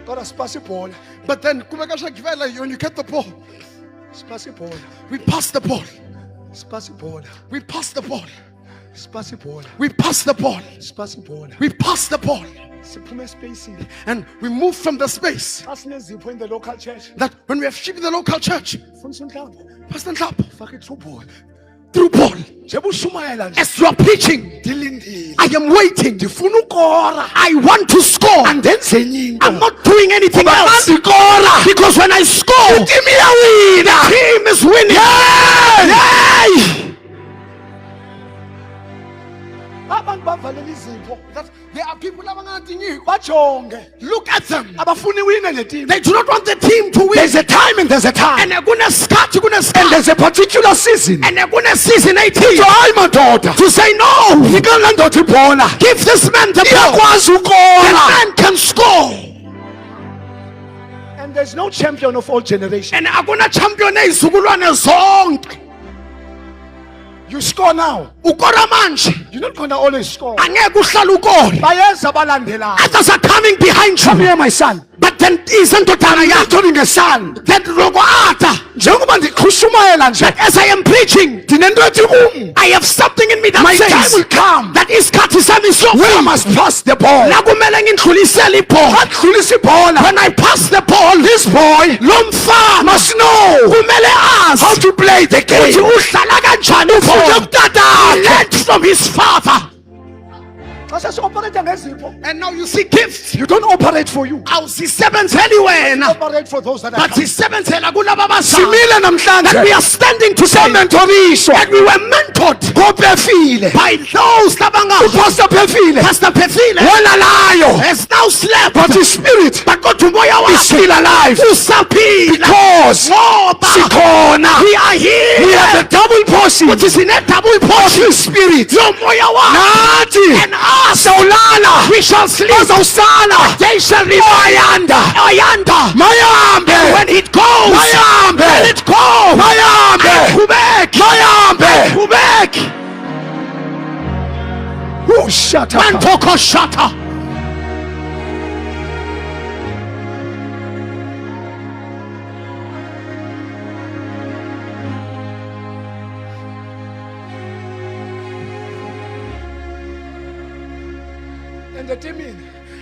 kodwa sipasa ibhola But then when you get the ball, sipasa ibhola we pass the ball. sipasa ibhola We pass the ball. sipasa ibhola We pass the ball. sipasa ibhola We pass the ball. siphume espacing And we move from the space xa sinezipho in the local church that when we have sheep in the local church, fundisa unhlamba Pastor Nhlap, faka i-true ball through ball, njeba ushumayela nje as you are preaching, ndilindile I am waiting. ndifuna ukora I want to score. andenze enye into I'm not doing anything Ngoba xa else. ndikora Because when I score, itim iyawina team is winning. Yay! Yay! abantu bavalela izipho That there are people abangadingiko. bajonge Look at them. abafuni wine le team. They do not want the team to win. There's a time and there's a time. And kunesikhathi And kunesikhathi. there's a particular season. And kunesizini So ethile. hayi madoda. To say no. Nika laa ndoda ibhola. Give this man the ball. Iyakwazi The ukora. man can score. And there's no champion of all generations. And akuna champion ezizukulwane zonke. You score now. Ukora manje. You're not gonna always score. Angeke uhlale ukore. Bayeza abalandelayo. Others are coming behind Come you. here, my son. But then isendodana yakho. Ndithoni ngesana. That loko ata. Njengoba ndiqhushumayela nje. That as I am preaching, Ndinento ethi kum. I have something in me that My time says will come. that isikhathi sami Where I siyofika. must pass the ball. La kumele ngidlulisele ibhola. Adlulisa ibhola. When I pass the ball, This boy lo mfana must know kumele how azi to play the ukuthi game. udlala kanjani Ufunde ibhola. kutata. He learned from his father. Xa sesi-operate ngezipho, And now you see gifts. you don't operate for you. Awuzisebenzeli wena, Operate for those that are but coming. zisebenzela kulabo abazayo. Simile That we namhlanje. are standing today. Samentoriswa. That we were mentored Kopefile. by those labanga. Upastor Pefile. Pastor Pefile Walalayo. has now slept. But his spirit But kodwa umoya is wakhe still alive. usaphila. Because Ngoba sikhona. we are here. We have the double portion of Ukuthi sine double portion his spirit. yomoya wakhe. Nathi And us, sawulala. we shall sleep. Bazawusala. They shall remain. Ayanda. Mayambe. When it goes, Mayambe. let it go. Mayambe. Kubek. Mayambe. Kubek. Oh, shut up. Mantoko shata. And the team in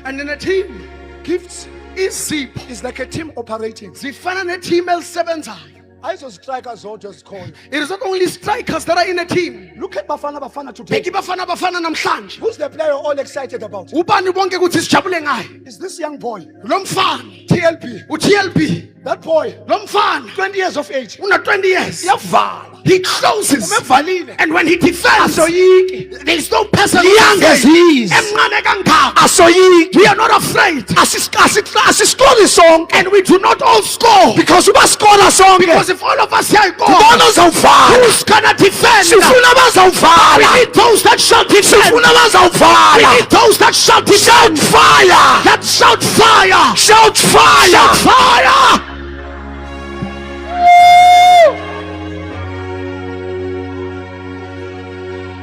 And in a team, gifts izipho is like a team operating. zifana neteam elisebenzayo. Aizo strikers zodwa zikhona. It is not only strikers that are in a team. Look at Bafana today. Beki bafana namhlanje. Who's the player you're all excited about? Ubani bonke ukuthi sijabule ngaye. Is this young boy, Lo mfana, TLP? uTLB. That boy, Lo mfana 20 years of age. una 20 years. Yavala. He closes. Umevalile. And when he defends, Asoyiki. there is no person Young as he is. Emncane kangaka. Asoyiki. We are not afraid. Asisikori sonke. And we do not all score. Because ubasikora sonke. Because if all of us here go, Kubona uzawuvala. who's gonna defend? Sifuna We abazawuvala. need those that shall defend. Sifuna We abazawuvala. need those that shall defend. Fire. That shout fire. Shout fire. Shout fire.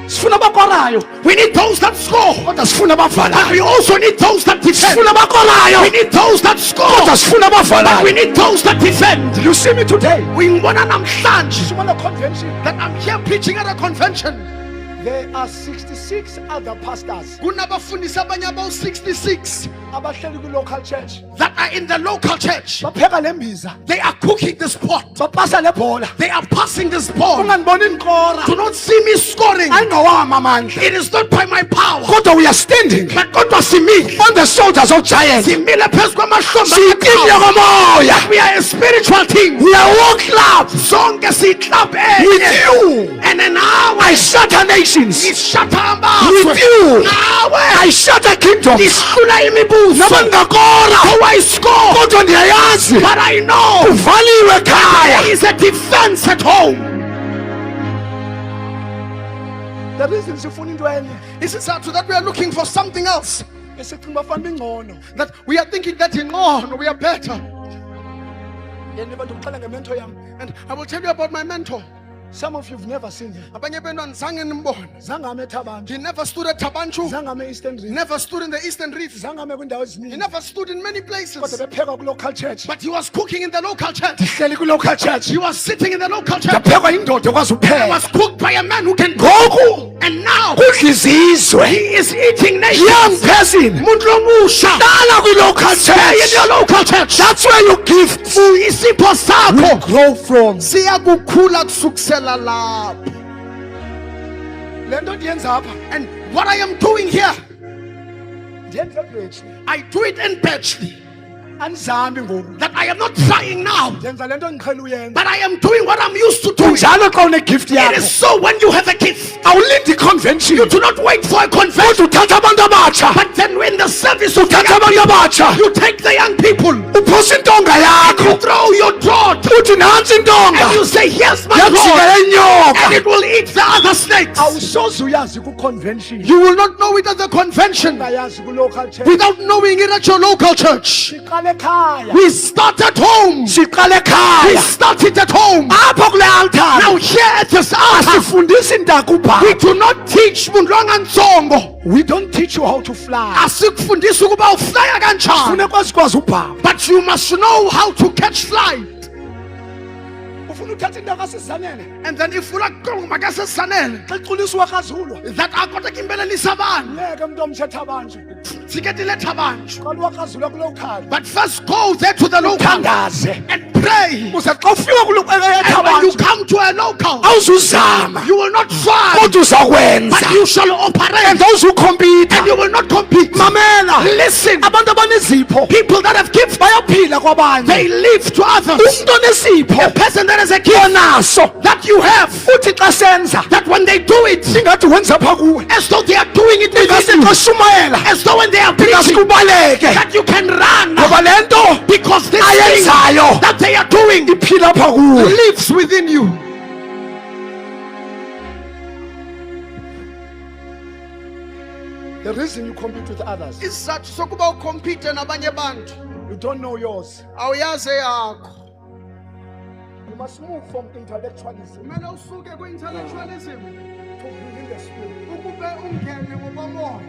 Sifuna abakorayo. We need those that score. Kodwa sifuna But abavalayo. we also need those that defend. Sifuna abakorayo. We need those that score. Kodwa sifuna But we abavalayo. need those that defend. You see me today. Ngibona namhlanje Sumana convention. that I'm here preaching at a convention. There are 66 other pastors Kunabafundisi abanye about 66 abahleli ku-local church. that are in the local church. Bapheka le mbiza. They are cooking this pot. Bapasa le bhola. They are passing this ball. Ungandiboni ngikora. Do not see me scoring. Ayingawami amandla. It is not by my power. Kodwa we are standing But kodwa simi. on the shoulders of giants. Simile phezu kwamahlombe Siyiqinile akakhulu. komoya. We are a spiritual team. We are one club Sonke siyiklab with enye. you. And nawe I shatter nations. ngishatha With amazwe. you. Nawe I shatter kingdoms. ngihlula imibuso. Noma ngingakora. I score. Kodwa ndiyayazi. But I know Uvaliwe there ekhaya. is a defense at home. The reason sifuna into enye This is to that we are looking for something else. esicinga bafana bengcono. That we are thinking that in on we are better. Yena bantu ngixela ngemento yami. And I will tell you about my mentor. Some of you've never seen him. Abanye benu anizange nimbone. Zange ame eThabanchu. He never stood at Tabanchu. Zange ame eEastern He Reef. never stood in the Eastern Reef. Zange ame kwindawo He eziningi. never stood in many places. Kodwa bepheka ku-local church. But he was cooking in the local church. Hleli ku-local church. He was sitting in the local church. Ndaphekwa indoda ekwazi He ukupheka. was cooked by a man who can cook. Ngoku And now kudla izizwe. he is eating nations. Young person. Muntu lomusha. Hlala kwi-local Stay in your church. local church. That's where you gift Isipho sakho grow from. siyakukhula kusukusela lapho. Le nto ndiyenza apha And what I am doing here, ndiyenze eBletchley. I do it in Bletchley. Andizami ngoku. that I am not trying now, Ndenza lento engiqhela uyenza. but I am doing what I'm used to doing. Kunjalo xa une-gift It yakho. is so when you have a gift, Awulindi i-convention. you do not wait for a convention, Uthatha abantu abatsha. but then when the service of Uthatha abantu abatsha. you take the young people, Uphosa intonga and you yakho. throw your draw, Uthi nantsi intonga. and you say, here's my Yajika draw, and yenyoka. it will eat the other snakes. Awusoze uyazi ku-convention. You will not know it at the convention Ungayazi ku-local church. without knowing it at your local church. Siqale ekhaya. We start at home. Siqale We ekhaya. started at home. Apho kule altar. Now here at this altar, Asifundisi ntaka we ubhala. do not teach Mundlanga Ntsongo. We don't teach you how to fly. Asikufundisi ukuba uflya kanjani. Funeka sikwazi ubhala. But you must know how to catch flight. Ufuna uthatha into kasizanele. And then if makasesisanele Xa iculisiwe kaZulu. that akota kimbelelisa abantu Ngeke umuntu omthetha abantu. siketiletha abantu. Qala uwakaZulu kulocal. But first go there to the local Uthandaze. and pray. Uze xa ufika And when you abantu. come to a local, Awuzuzama. you will not try, Kodwa uzakwenza. but you shall operate. And awuzukhompyutha. And you will not compete. Mamela. Listen, Abantu abanezipho people that have gifts, bayaphila kwabanye. they live to others. Umuntu onesipho A person that has a gift onaso that you have, uthi xa senza that when they do it, ingathi wenza pha kuwe. as though they are doing it within Ingase you, xa shumayela as though when they are ingase preaching, kubaleke. that you can run, Ngoba le nto because this thing ayenzayo that they are doing iphila pha kuwe. lives within you. The reason you compete with others, Isizathu sokuba ucompete nabanye abantu you don't know yours. awuyazi yakho. You must move from intellectualism Kumele usuke ku-intellectualism to believing the spirit. ukube ungene ngokomoya,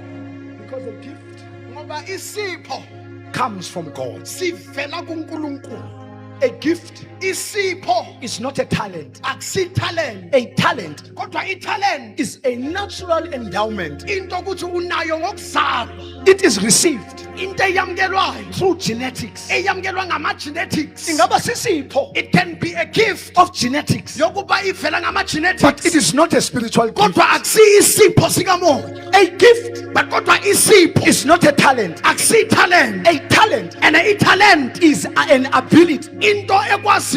Because the gift ngoba isipho comes from God. sivela kuNkulunkulu. A gift Isipho is not a talent. akusitalent, A talent kodwa italent is a natural endowment. into ukuthi unayo ngokuzalwa, It is received into eyamkelwayo, through genetics. eyamkelwa ngama-genetics. Ingaba sisipho It can be a gift of genetics, yokuba ivela but ngama-genetics, it is not a spiritual gift. kodwa akusiyisipho sikamoya. A gift But kodwa isipho is not a talent. akusitalent, A talent and italent is an ability into ekwaziyo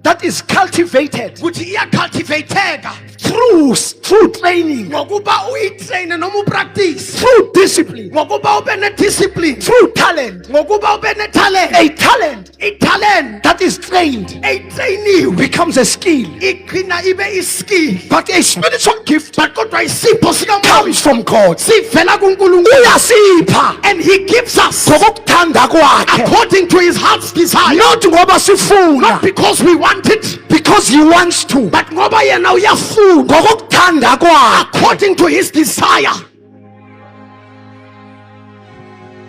that is cultivated ukuthi iyacultivateka through training, ngokuba uyitrayine noma upractice, through discipline, ngokuba ube ne-discipline, through talent. ngokuba ube ne-talent. A talent Italent that is trained eyitrayiniwe becomes a skill, igcina ibe iskill, but a spiritual gift but kodwa isipho sikamoya comes from God. sivela kuNkulunkulu, Uyasipha and he gives us ngokuthanda kwakhe, according to his heart's desire, not ngoba sifuna, not because we want it, because he wants to, but ngoba yena uyafuna ngokuthanda kwakhe. according to his desire.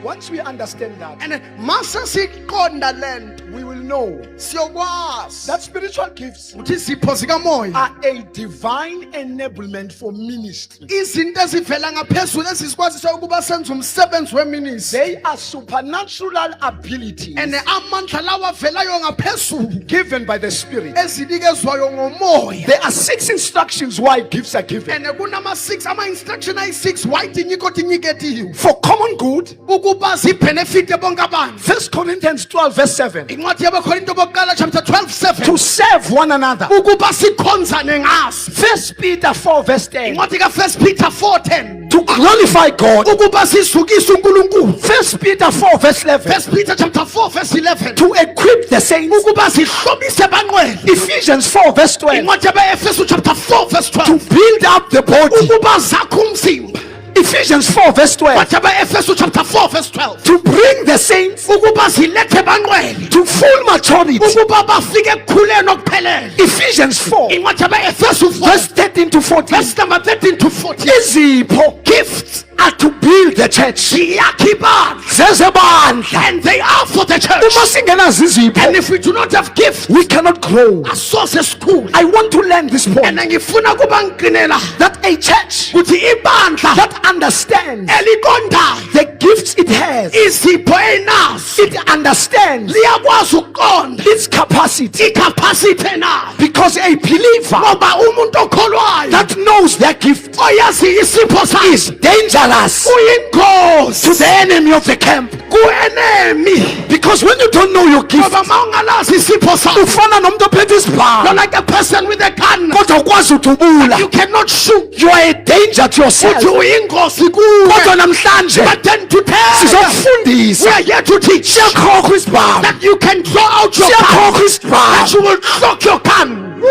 Once we understand that, And mase siqonda lento we will know siyokwazi that spiritual gifts ukuthi izipho zikamoya are a divine enablement for ministry. izinto ezivela ngaphezulu ezisikwazisayo ukuba senze umsebenzi weministry, They are supernatural abilities and amandla lawa avelayo ngaphezulu given by the Spirit. ezinikezwayo ngomoya. There are 6 instructions why gifts are given. And kunama-6 ama-instruction ayi-6 why tinyiko tinyiketiwe For common good, ukuba zibhenefite bonke abantu. 1 Corinthians 12 verse 7, Incwadi yabaKorinto bokuqala chapter 12:7, to serve one another. ukuba sikhonzane ngaso. 1 Peter 4 verse 10, Incwadi ka-1 Peter 4:10, to glorify God. ukuba sizukise uNkulunkulu. 1 Peter 4 verse 11, 1 Peter chapter 4 verse 11, to equip the saints. ukuba sihlobise banqwele. Ephesians 4 verse 12, Incwadi yabaEfesu chapter 4 verse to 12, build up the body. ukuba zakhe umzimba. Ephesians 4 verse 12, Incwadi yabaEfesu chapter 4 verse 12, to bring the saints ukuba zilethe banqwele, to full maturity. ukuba bafike ekukhuleni okuphelele. Ephesians 4 Incwadi yabaEfesu 4 verse 13 to 14, verse number 13 to 14, izipho gifts are to build the church. ziyakha ibandla, Zezebandla. and they are for the Uma church. singenazo izipho, And if we do not have gifts, we cannot grow. asoze school. I want to learn this point, And ngifuna kuba ngiqinela that a church ukuthi ibandla that understands eliqondayo the gifts it has, izipho enazo it understands liyakwazi ukuqonda its capacity. icapacity enayo, Because a believer ngoba umuntu okholwayo that knows their gift oyazi isipho sakhe is dangerous uyingozi to the enemy of the camp. ku-enemy. Because when you don't know your gift, Ngoba ma ungalazi isipho sakho, ufana nomuntu ophethe you're isibhamu like a person with a gun, kodwa ukwazi udubula. you cannot shoot, You are a danger to yourself. uthi uyingozi Kodwa kuwe. namhlanje But then today we sizokufundisa are here to teach siyakhokha isibhamu, that you can draw out your siyakhokha gun, that isibhamu. you will clock your gun,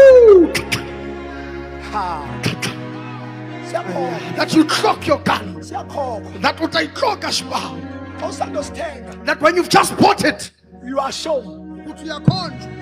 that you clock your gun, that utayiclocka xibhamu, that when you've just bought it, You are shown uthi uyakhonjwa,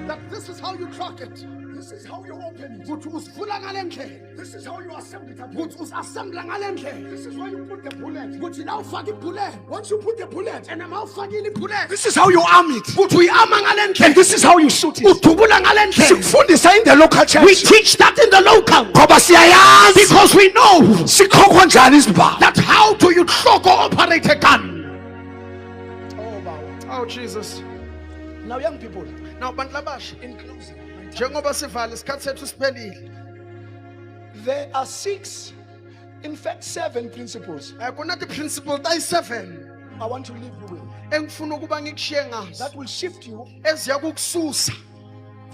that this is how you clock it, this is how you open it. uthi usivula ngale ndlela, This is how you assemble it. uthi usassembla ngale ndlela, This is where you put the bullet. uthi la ufaka ibullet, Once you put the bullet, and ma ufakile ibullet, This is how you arm it. uthi uyama ngale And ndlela, this is how you shoot it. udubula ngale ndlela. Sikufundisa in the local We church. teach that in the local, Ngoba siyayazi because we know sikhokhwa njani isibhamu. that how do you clock or operate a gun. oh wow. Oh Jesus. Now, young people, Now bantu labasha, in closing, njengoba sivala isikhathi sethu siphelile, there are 6, in fact 7 principles kunathi principle tayi-7 I want to leave you with engifuna ukuba ngikushiye ngazo, that will shift you eziya kukususa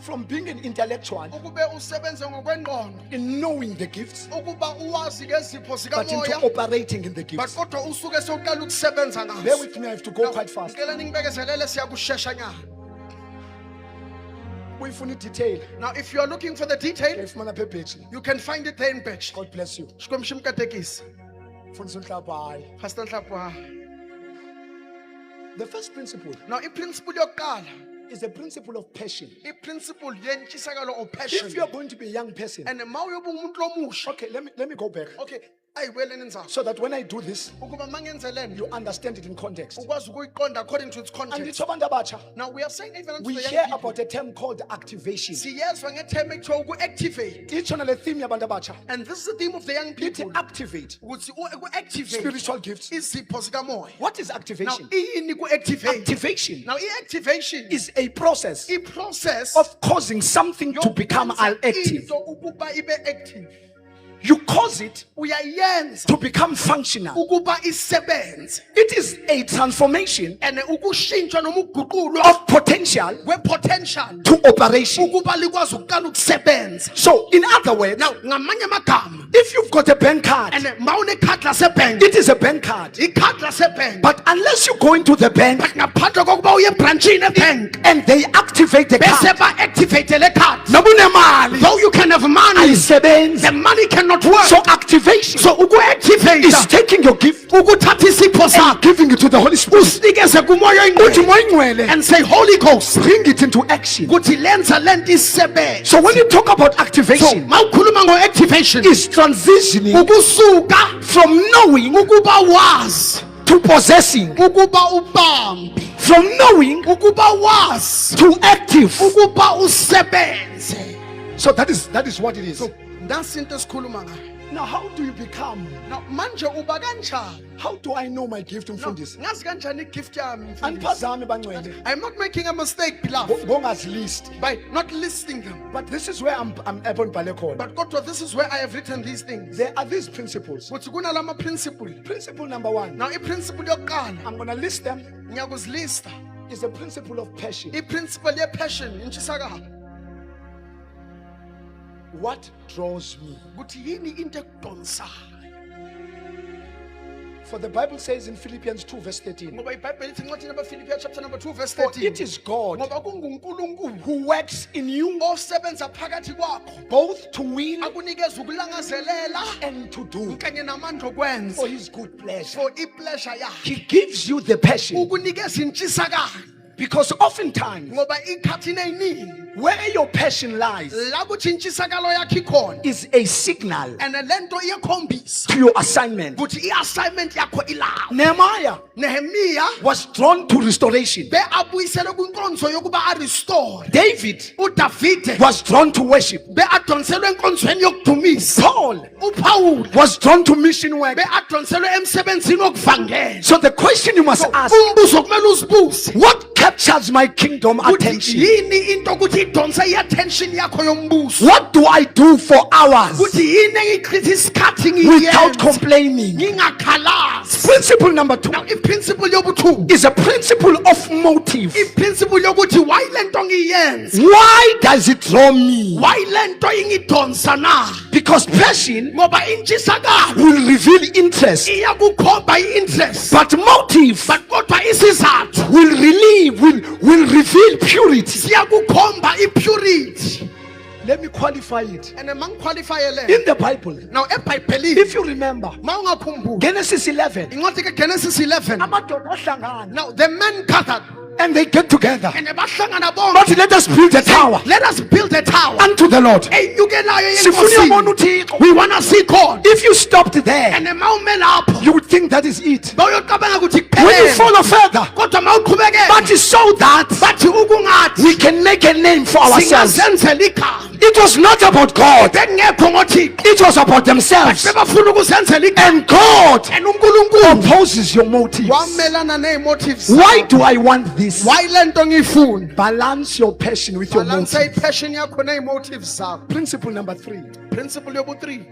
from being an intellectual ukube usebenze ngokwengqondo, in knowing the gifts, ukuba uwazi ngezipho but into zikamoya, operating in the but gifts. kodwa usuke sewuqala ukusebenza Bear ngazo. with me, I have to go quite fast. Ngicela ningibekezelele, siyakushesha nyana. We need detail. Now if you are looking for the detail, If man aphe page, you can find it there in batch. God bless you. Xikwemsha umkatekisi, Fundisa unhlaba hayi. Pastor Nhlapwa. The first principle Now i-principle yokuqala, is the principle of passion. i-principle yentshisakalo or passion. If you are going to be a young person, And ma uyoba umuntu lomusha, okay, let me go back okay, ayibuyeleni nzalo, so that when I do this, ukuba mangenze lento you understand it in context. ukwazi ukuyiqonda according to its And context. it's abantu abatsha. Now we are saying even unto We the hear young people, about a term called activation. siyezwa ngetheme ekuthiwa uku-activate, Each one the theme yabantu abatsha. and this is the theme of the young It people, activate ukuthi uku-activate spiritual gifts. izipho zikamoya. What is Now activation? iyini ku-activate? Activation Now i-activation is a process i-process of causing something to become yokwenza active. into ukuba ibe active. You cause it Uyayenza to become functional. ukuba isebenze, It is a transformation and ukushintshwa noma ukuguqulwa of potential kwe-potential to operation. ukuba likwazi ukuqala ukusebenza. So, in other words, Now ngamanye amagama, if you've got a bank card, and ma unekhadi lasebhenki, it is a bank card. ikhadi lasebhenki, But unless you go into the bank but ngaphandle kokuba uye ebranchini ebhenki and they activate the bese card, ba-activate le khadi, nobunemali though you can have money, ayisebenzi. the money cannot work. So activation So uku-activate is taking your gift ukuthatha isipho and sakho giving it to the Holy Spirit. usinikeze kumoya Uthi oyingcwele moya ingcwele, and say, Holy Ghost, bring it into action. ukuthi lenza lento isebenze. So when you talk about So activation, ma ukhuluma ngo-activation, is transitioning ukusuka from knowing ukuba wazi, to possessing, ukuba ubambe, from knowing ukuba wazi, to active. ukuba usebenze. So that is what it is. So nasi into esikhuluma ngayo. Now, how do you become? Now manje uba kanjani? How do I know my gift, Now, mfundisi? ngazi kanjani igift yami mfundisi? Andiphazami bangcwele. I'm not making a mistake, beloved, Ngongazilist. by not listing them. But this is where I'm ebon balekon. But kodwa, this is where I have written these things. There are these principles. Kuthi kunalama principle. Principle number 1, Now i-principle yokuqala I'm going to list them, ngiyakuzilista. is the principle of passion. I-principle ye-passion, intshisakalo. What draws me? Kuthi yini into ekudonsayo? For the Bible says in Philippians 2 verse 13, Ngoba iBhayibheli ithi encwadini yabaFilipiya chapter number 2 verse for 13. it is God Ngoba kunguNkulunkulu who works in you osebenza phakathi kwakho both to will akunikeza ukulangazelela and to do kanye namandla okwenza for his good pleasure. for i-pleasure yakhe. He gives you the passion Ukunikeza intshisakalo Because oftentimes, ngoba ikhathini eyiningi where your passion lies la kuthi intshisakalo yakho ikhona is a signal and lento iyakhombisa to your assignment. ukuthi i-assignment yakho ilawo. Nehemiah Nehemiya was drawn to restoration. be abuyisele kwinkonzo yokuba arestore. David uDavide was drawn to worship. be adonselwe enkonzweni yokudumisa. Paul uPawulu was drawn to mission work. be adonselwe emsebenzini wokuvangela. So the question you must ask, umbuzo kumele uzibuze what captures my kingdom ukuthi attention? yini into ukuthi idonse i-attention yakho yombuso. What do I do for hours ukuthi yini engichitha isikhathi without ngiyenza complaining? ngingakhalazi. Principle number 2 Now iprinciple yobu-2 is a principle of motive. iprinciple yokuthi why lento ngiyenza, Why does it draw me? why lento ingidonsa na. Because passion Ngoba intshisakalo will reveal interest, iyakukhomba i-interest, but motive but kodwa isizathu will reveal purity. siyakukhomba i-purity. Let me qualify it. And mangiqualifye le In the Bible, now ebhayibhelini if you remember, ma ungakhumbula Genesis 11, incwadi kaGenesis 11, amadoda ahlangana now the men gathered and they get together. and bahlangana But bonke. let us build a tower Let us build a tower unto the Lord. enyukelayo Sifuna yenkosini. uyabona uThixo. We wanna see God. If you stopped there, And ma ume lapho you would think that is it. bawuyocabanga ukuthi When you kuphelele. follow further, Kodwa ma uqhubekela but it's so that bathi ukungathi we can make a name for ourselves. singazenzela igama. It was not about God, Bekungekho ngoThixo. it was about themselves. Bebafuna ukuzenzela igama. And God And uNkulunkulu opposes your motives. wamelana neemotives. Why do I want this? Why lento ngiyifuna? Balance your passion with your Balance motive. i-passion yakho neemotives zakho. Principle number 3. Principle yobu-3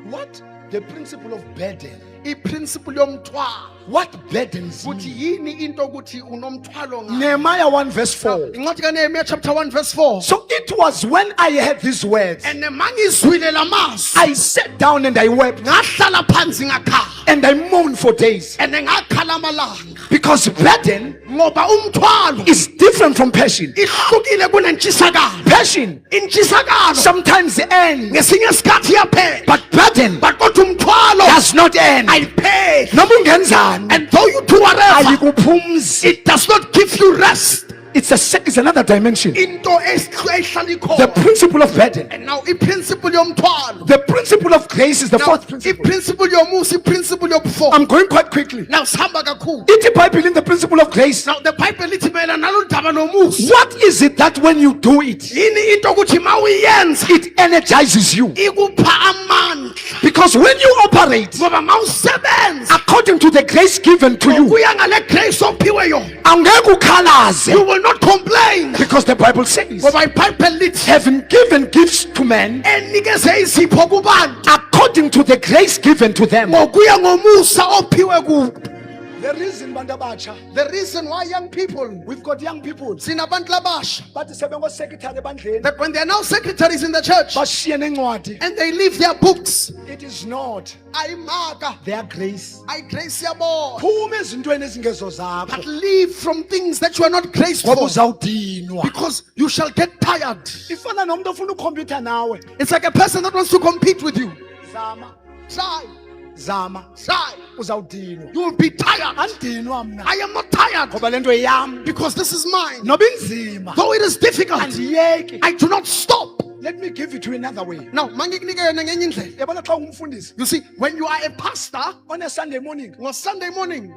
What? The principle of burden. iprinciple yomthwalo. What burdens Ukuthi me? yini into ukuthi unomthwalo ngayo. Nehemiah 1 verse 4. Incwadi kaNehemiya chapter 1 verse 4. So it was when I heard these words, And mangizwile lamazwi I sat down and I wept ngahlala phansi ngakhala and I mourned for days. and ngakhala amalanga Because burden ngoba umthwalo is different from passion. ihlukile kunentshisakalo. Passion Intshisakalo sometimes ends, ngesinye isikhathi iyaphela, but burden but kodwa umthwalo does not end. ayipheli. Noma ungenzani, And though you do whatever, ayikuphumzi. it does not give you rest. It's another dimension. Into ehlala The ikhona. principle of burden. And now iprinciple yomthwalo. The principle of grace is the Now fourth principle. iprinciple yomusa, iprinciple yobufour. I'm going quite quickly. Now sihamba kakhulu. Ithi Bible in the principle of grace. Now the Bible lithi mayelana nalo daba nomusa. What is it that when you do it, Yini into ukuthi ma uyenza it energizes you? ikupha amandla. Because when you operate Ngoba ma usebenza according to the grace given to you, kuya ngale grace ophiwe yona, angeke ukhalaze, you will not complain. because the Bible says, Ngoba iBhayibheli lithi having given gifts to men enikeze izipho kubantu according to the grace given to them. ngokuya ngomusa ophiwe kubo. The reason bantu abatsha, The reason why young people, we've got young people, sinabantu labasha, bathi sebengosekretary ebandleni, that when they are now secretaries in the church bashiye nencwadi. and they leave their books, It is not ayimaka their grace. ayigrace yabo, Phuma ezintweni ezingezo zakho, but leave from things that you are not graced ngoba for, uzawudinwa. because you shall get tired. Ifana nomuntu ofuna ukukhompyutha nawe. It's like a person that wants to compete with you. Zama, Try, zama, try. uzawudinwa. You will be tired. Andinwa mna. I am not tired Ngoba lento yami. because this is mine. Noba inzima. Though it is difficult, Andiyeki. I do not stop. Let me give it to you another way. Now, mangikunike yona ngenye indlela. Yabona xa ungumfundisi, You see, when you are a pastor on a Sunday morning, on Sunday morning,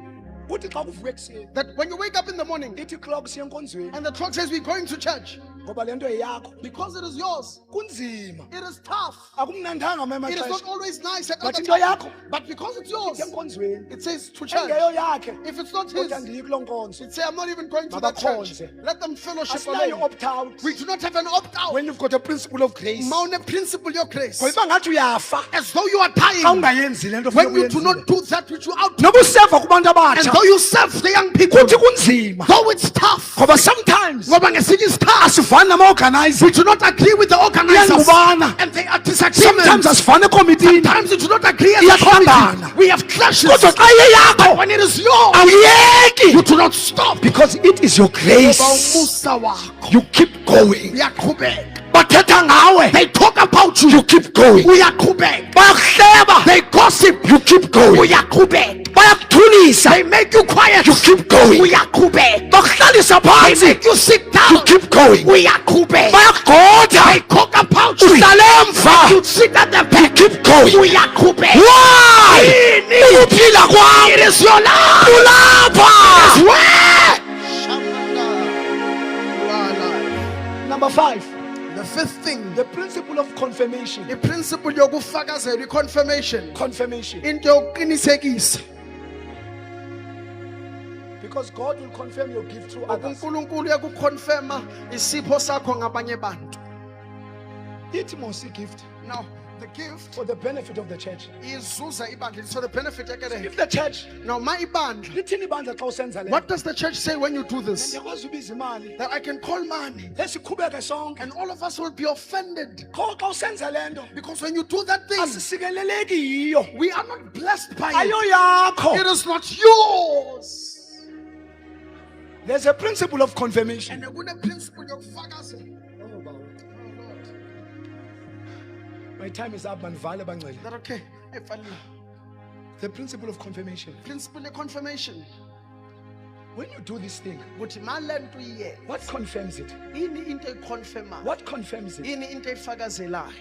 uthi xa kuvuka ekuseni, that when you wake up in the morning ithi clock siya enkonzweni, and the clock says we're going to church, ngoba lento yakho. because it is yours, Kunzima. it is tough. Akumnandanga mama It is not maxesha. always nice at But other into times. yakho. But because it's yours, Siya enkonzweni. it says to church. Engeyo yakhe. If it's not his, Kodwa ndiyi kulo nkonzo. it say I'm not even going to that church. Mabakhonze. Let them fellowship Asinayo alone. opt out. We do not have an opt-out. When you've got a principle of grace. Mawune principle your grace. Ngoba ngathi uyafa As though you are xa dying ungayenzi lento when funeka you do uyenzile. not do that which you out. Noba useva kubantu And abatsha, though you serve the young people, kuthi kunzima. though it's tough, Ngoba sometimes ngoba ngesinye isikhathi asifani nama-organizer. we do not agree with the organizers, Iyangqubana. and they are Sometimes disagreements. asifani ekomitini. Sometimes we do not agree as a Iyaqambana. committee. We have clashes. Kodwa xa iyeyakho, When it is yours, awuyeki. you do not stop. Because it is your Ngoba grace. umusa wakho You keep going. uyaqhubeka. Bathetha ngawe. They talk about you. You keep going. Uyaqhubeka. Bayakuhleba. They gossip. You keep going. Uyaqhubeka. Bayakuthulisa. They make you quiet. You keep going. Uyaqhubeka. Bakuhlala bakuhlalisa They phansi, make you sit down. you keep going. Uyaqhubeka. Bayakugota, Bayikhoka phakathi. uhlale emva, You sit at the back. keep going. Uyaqhubeka. Why? Yini? Ukuphila It kwami is your life. kulapha. Where? Number 5, The fifth thing, the principle of confirmation. the principle yokufakazela, i-confirmation. Confirmation. Into yokuqinisekisa. Because God will confirm your gift through others. uNkulunkulu yakuconfirma isipho sakho ngabanye abantu. It must see gift Now, the gift for the benefit of the church. izuza ibandla, so the benefit yakhe. If the church, Now, my ibandla, lithini ibandla xa usenza le? what does the church say when you do this? Ndiyakwazi ubiza imali. That I can call money Lesiqhubeke sonke. and all of us will be offended. Qho xa usenza le nto, Because when you do that thing, asisikeleleki yiyo. we are not blessed by Ayo it. yakho. It is not yours. There's a principle of confirmation. And kune principle yokufakazela. My time is up, manivale bangcele. Is that okay? Efalile. The principle of confirmation. Principle of confirmation. When you do this thing, Ukuthi malento iye. what confirms it? Ini into econfirma. What confirms it? Ini into efakazelayo.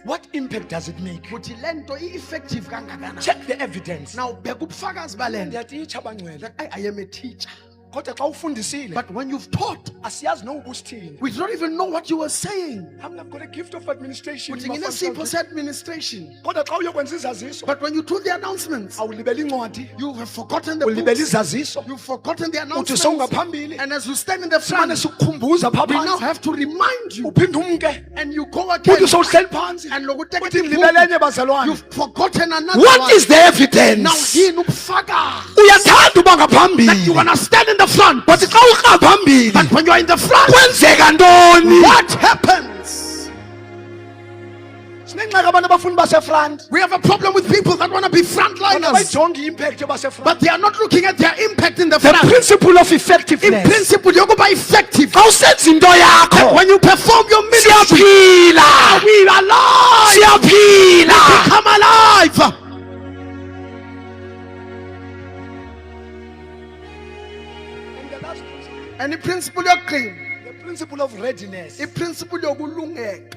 What impact does it make? Ukuthi lento i-effective kangakanani. Check the evidence. Now bheka ubufakazi balento. Ndiyatitsha bangcele. That I am a teacher. Kodwa xa ufundisile, But when you've taught, asiyazi no ubusithini. we don't even know what you were saying. I've got a gift of administration. Ukuthi nginesipho se-administration. Kodwa xa uyokwenza izaziso, But when you do the announcements, awulibeli incwadi, you have forgotten the ulibeli books. izaziso. You've forgotten the Uthi announcements. sowungaphambili. And as you stand in the Simane front, sikukhumbuza phaa we now phansi. have to remind you. Uphinde umke. And you go again. Uthi sowuhleli phansi. And lokuteka Uthi tibuku. ngilibele enye bazalwane. You've forgotten another What one. is the Now evidence? yini ubufakazi? Uyathanda uba That ngaphambili. you want to stand in the front. But xa uqa phambili, But when you are in the front, kwenzeka ntoni? what happens? Sinengxaki abantu abafuna basefront. We have a problem with people that want to be Bona frontliners. bayijonge impact yobasefront. But they are not looking at their impact in the The front. principle of In effectiveness. principle, yokuba effective. Xa usenza into yakho, When you perform your ministry, siyaphila. we are alive. Siyaphila. Come alive. And the last principle, And the principle yokuqina, the principle of readiness. the principle yokulungeka.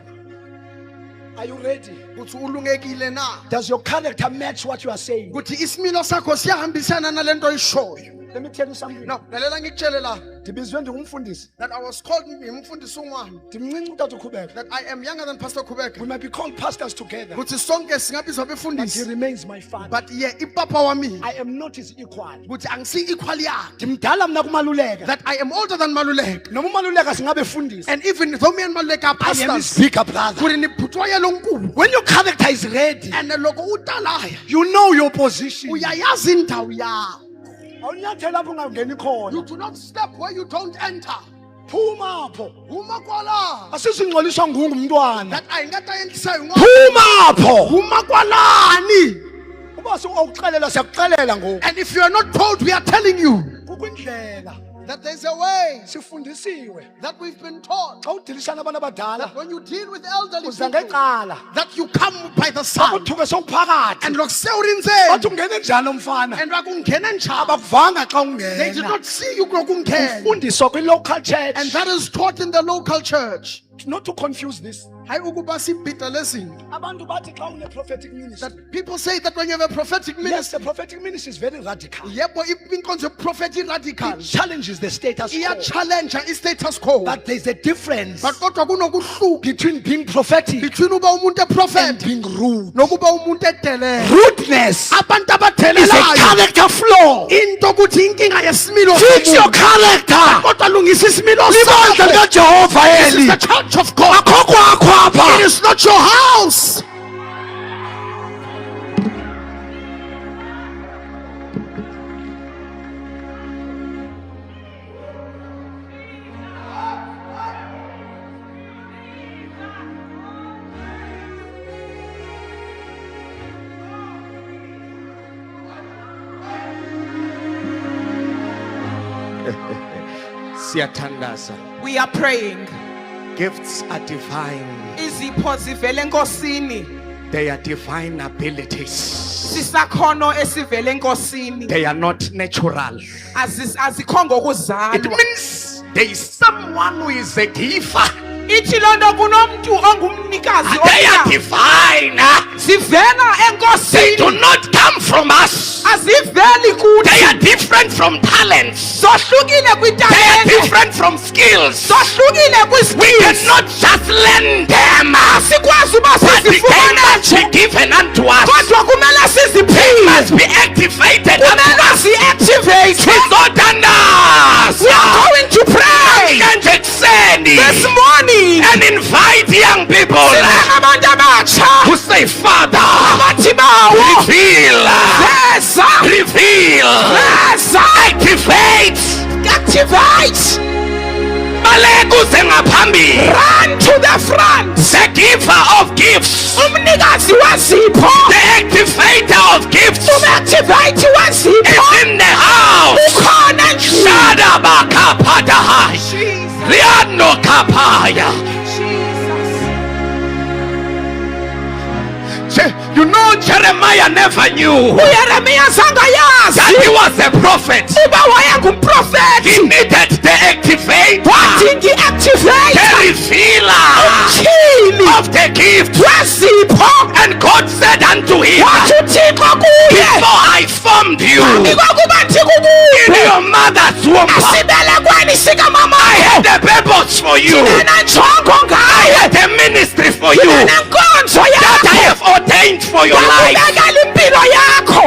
Are you ready? Ukuthi ulungekile na? Does your character match what you are saying? Ukuthi isimilo sakho siyahambisana nalento oyishoyo. Let me tell you something. Now, lalela ngikutshele la Ndibizwe ndingumfundisi. that I was called ngimfundisi ungwami. Ndimncinci utata ukhubeka. That I am younger than Pastor We Kubeka. might be called pastors together. Ukuthi sonke singabizwa But he befundisi. remains my father. But yeah, ipapa wami. I am not his equal. Ukuthi angisi equal yakhe. Ndimdala mna kumaluleka. That I am older than Maluleka. Noma umaluleka singabe fundisi. And even though me and Maluleka are I am his pastors, bigger brother. kuti ni bhuti wa yena lonkulu. When your character is ready, And loko utalaya, you know your position. uyayazi indawo yakho. Awunyathela apho ungangeni khona. You do not step where you don't enter. Phuma apho. Uma kwala. Asizingcoliswa ngumntwana. That ayingatayendisa yingwa. Phuma apho. Uma kwalani. Uba awuxelela siyakuxelela ngoku. And if you are not told, we are telling you Kukho indlela. that there's a way Sifundisiwe. that we've been taught. Xa udilishana abantu abadala, That when you deal with elderly uza people, ngecala. that you come by the side. Uthuke sowuphakathi. And look, Bathi sewurinzeni. ungene njani umfana? And wakungena njani. Abakuvanga xa They did ungena. not see you kokungena. Ufundiswa kwi-local church. And that is taught in the local church. Not to confuse this. Hayi ukuba sibhida lezinto. Abantu bathi xa une-prophetic ministry. That people say that when you have a prophetic Yes, ministry, the prophetic ministry is very radical. yebo inkonzo prophetic radical. It challenges the status Iya quo. challenge i-status quo. But there's a difference But kodwa kunokuhluka between being prophetic between uba umuntu and eprophet being rude. nokuba umuntu edelele. Rudeness Abantu is a abadelelayo character flaw. into ukuthi inkinga yesimilo Fix your somuntu. character. Kodwa lungisa isimilo Libandla sakho. kaJehova This is eli. the church of God. Akho kwakho It apha. is not your house. Siyathandaza. We are praying. Gifts are divine. Izipho zivela enkosini. They are divine abilities. Sisakhono esivele enkosini. They are not natural. Azikho ngokuzalwa. It means there is someone who is a giver. Ithi lonto kunomuntu ongumnikazi They are divine. Sivela They enkosini. do not come from us. Aziveli kuthi. They are different from talents. Sohlukile They are kwitalente. different from skills. Sohlukile We kwiskills. cannot just learn them. Sikwazi uba But they sizifumane must be given unto us. kodwa kumele siziphiwe. Must be activated unto Kumele us. si-activate. Sizotandaza. We are going to pray Kanje kuseni. this morning. And invite young people Sibenga abantu abatsha who say, Father, abathi bawo reveal, veza activate, activate, balekuze ngaphambili. run to the front. The giver of gifts, Umnikazi wezipho, the activator of gifts umactivate wezipho is in the house. ukhona endlini. Shadabakapadahai. Jesus, Liano kapaya. Jesus. You know Jeremiah never knew uYeremiya zange that yazi he was a prophet. uba wayengumprofethi. He needed the activator, Wadinga the i-activator, revealer umtyhili of the gift. wezipho. And God said unto him, Wathi uThixo kuye, before I formed you phambi kokuba in ndikubumbe your mother's womb, esibelekweni sikamama I had a purpose for you. nenenjongo I ngaye, had a ministry for you nenkonzo that I yakho have ordained for your life. ndikubekela impilo yakho,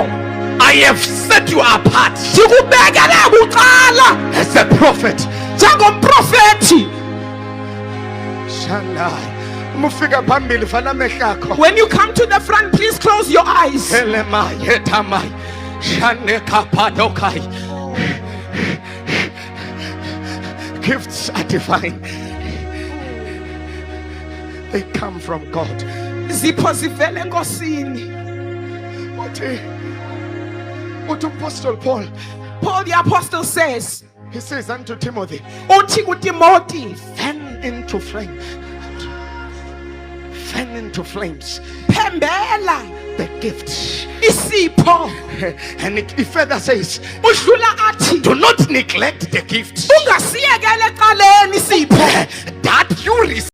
I have set you apart ndikubekele bucala as a prophet. njengomprofethi. Shandai. Mufika phambili vala amehlo akho. When you come to the front, please close your eyes. Elemai, etamai, shanekapadokai. Gifts are divine. They come from God. Zipho zivele enkosini. What Apostle Paul, Paul the apostle says, he says unto Timothy, uthi kuTimoti, fan into flame. Fan into flames phembela the gifts. isipho. And it further says, Udlula athi, do not neglect the gifts ungasiyekele ecaleni isipho that you receive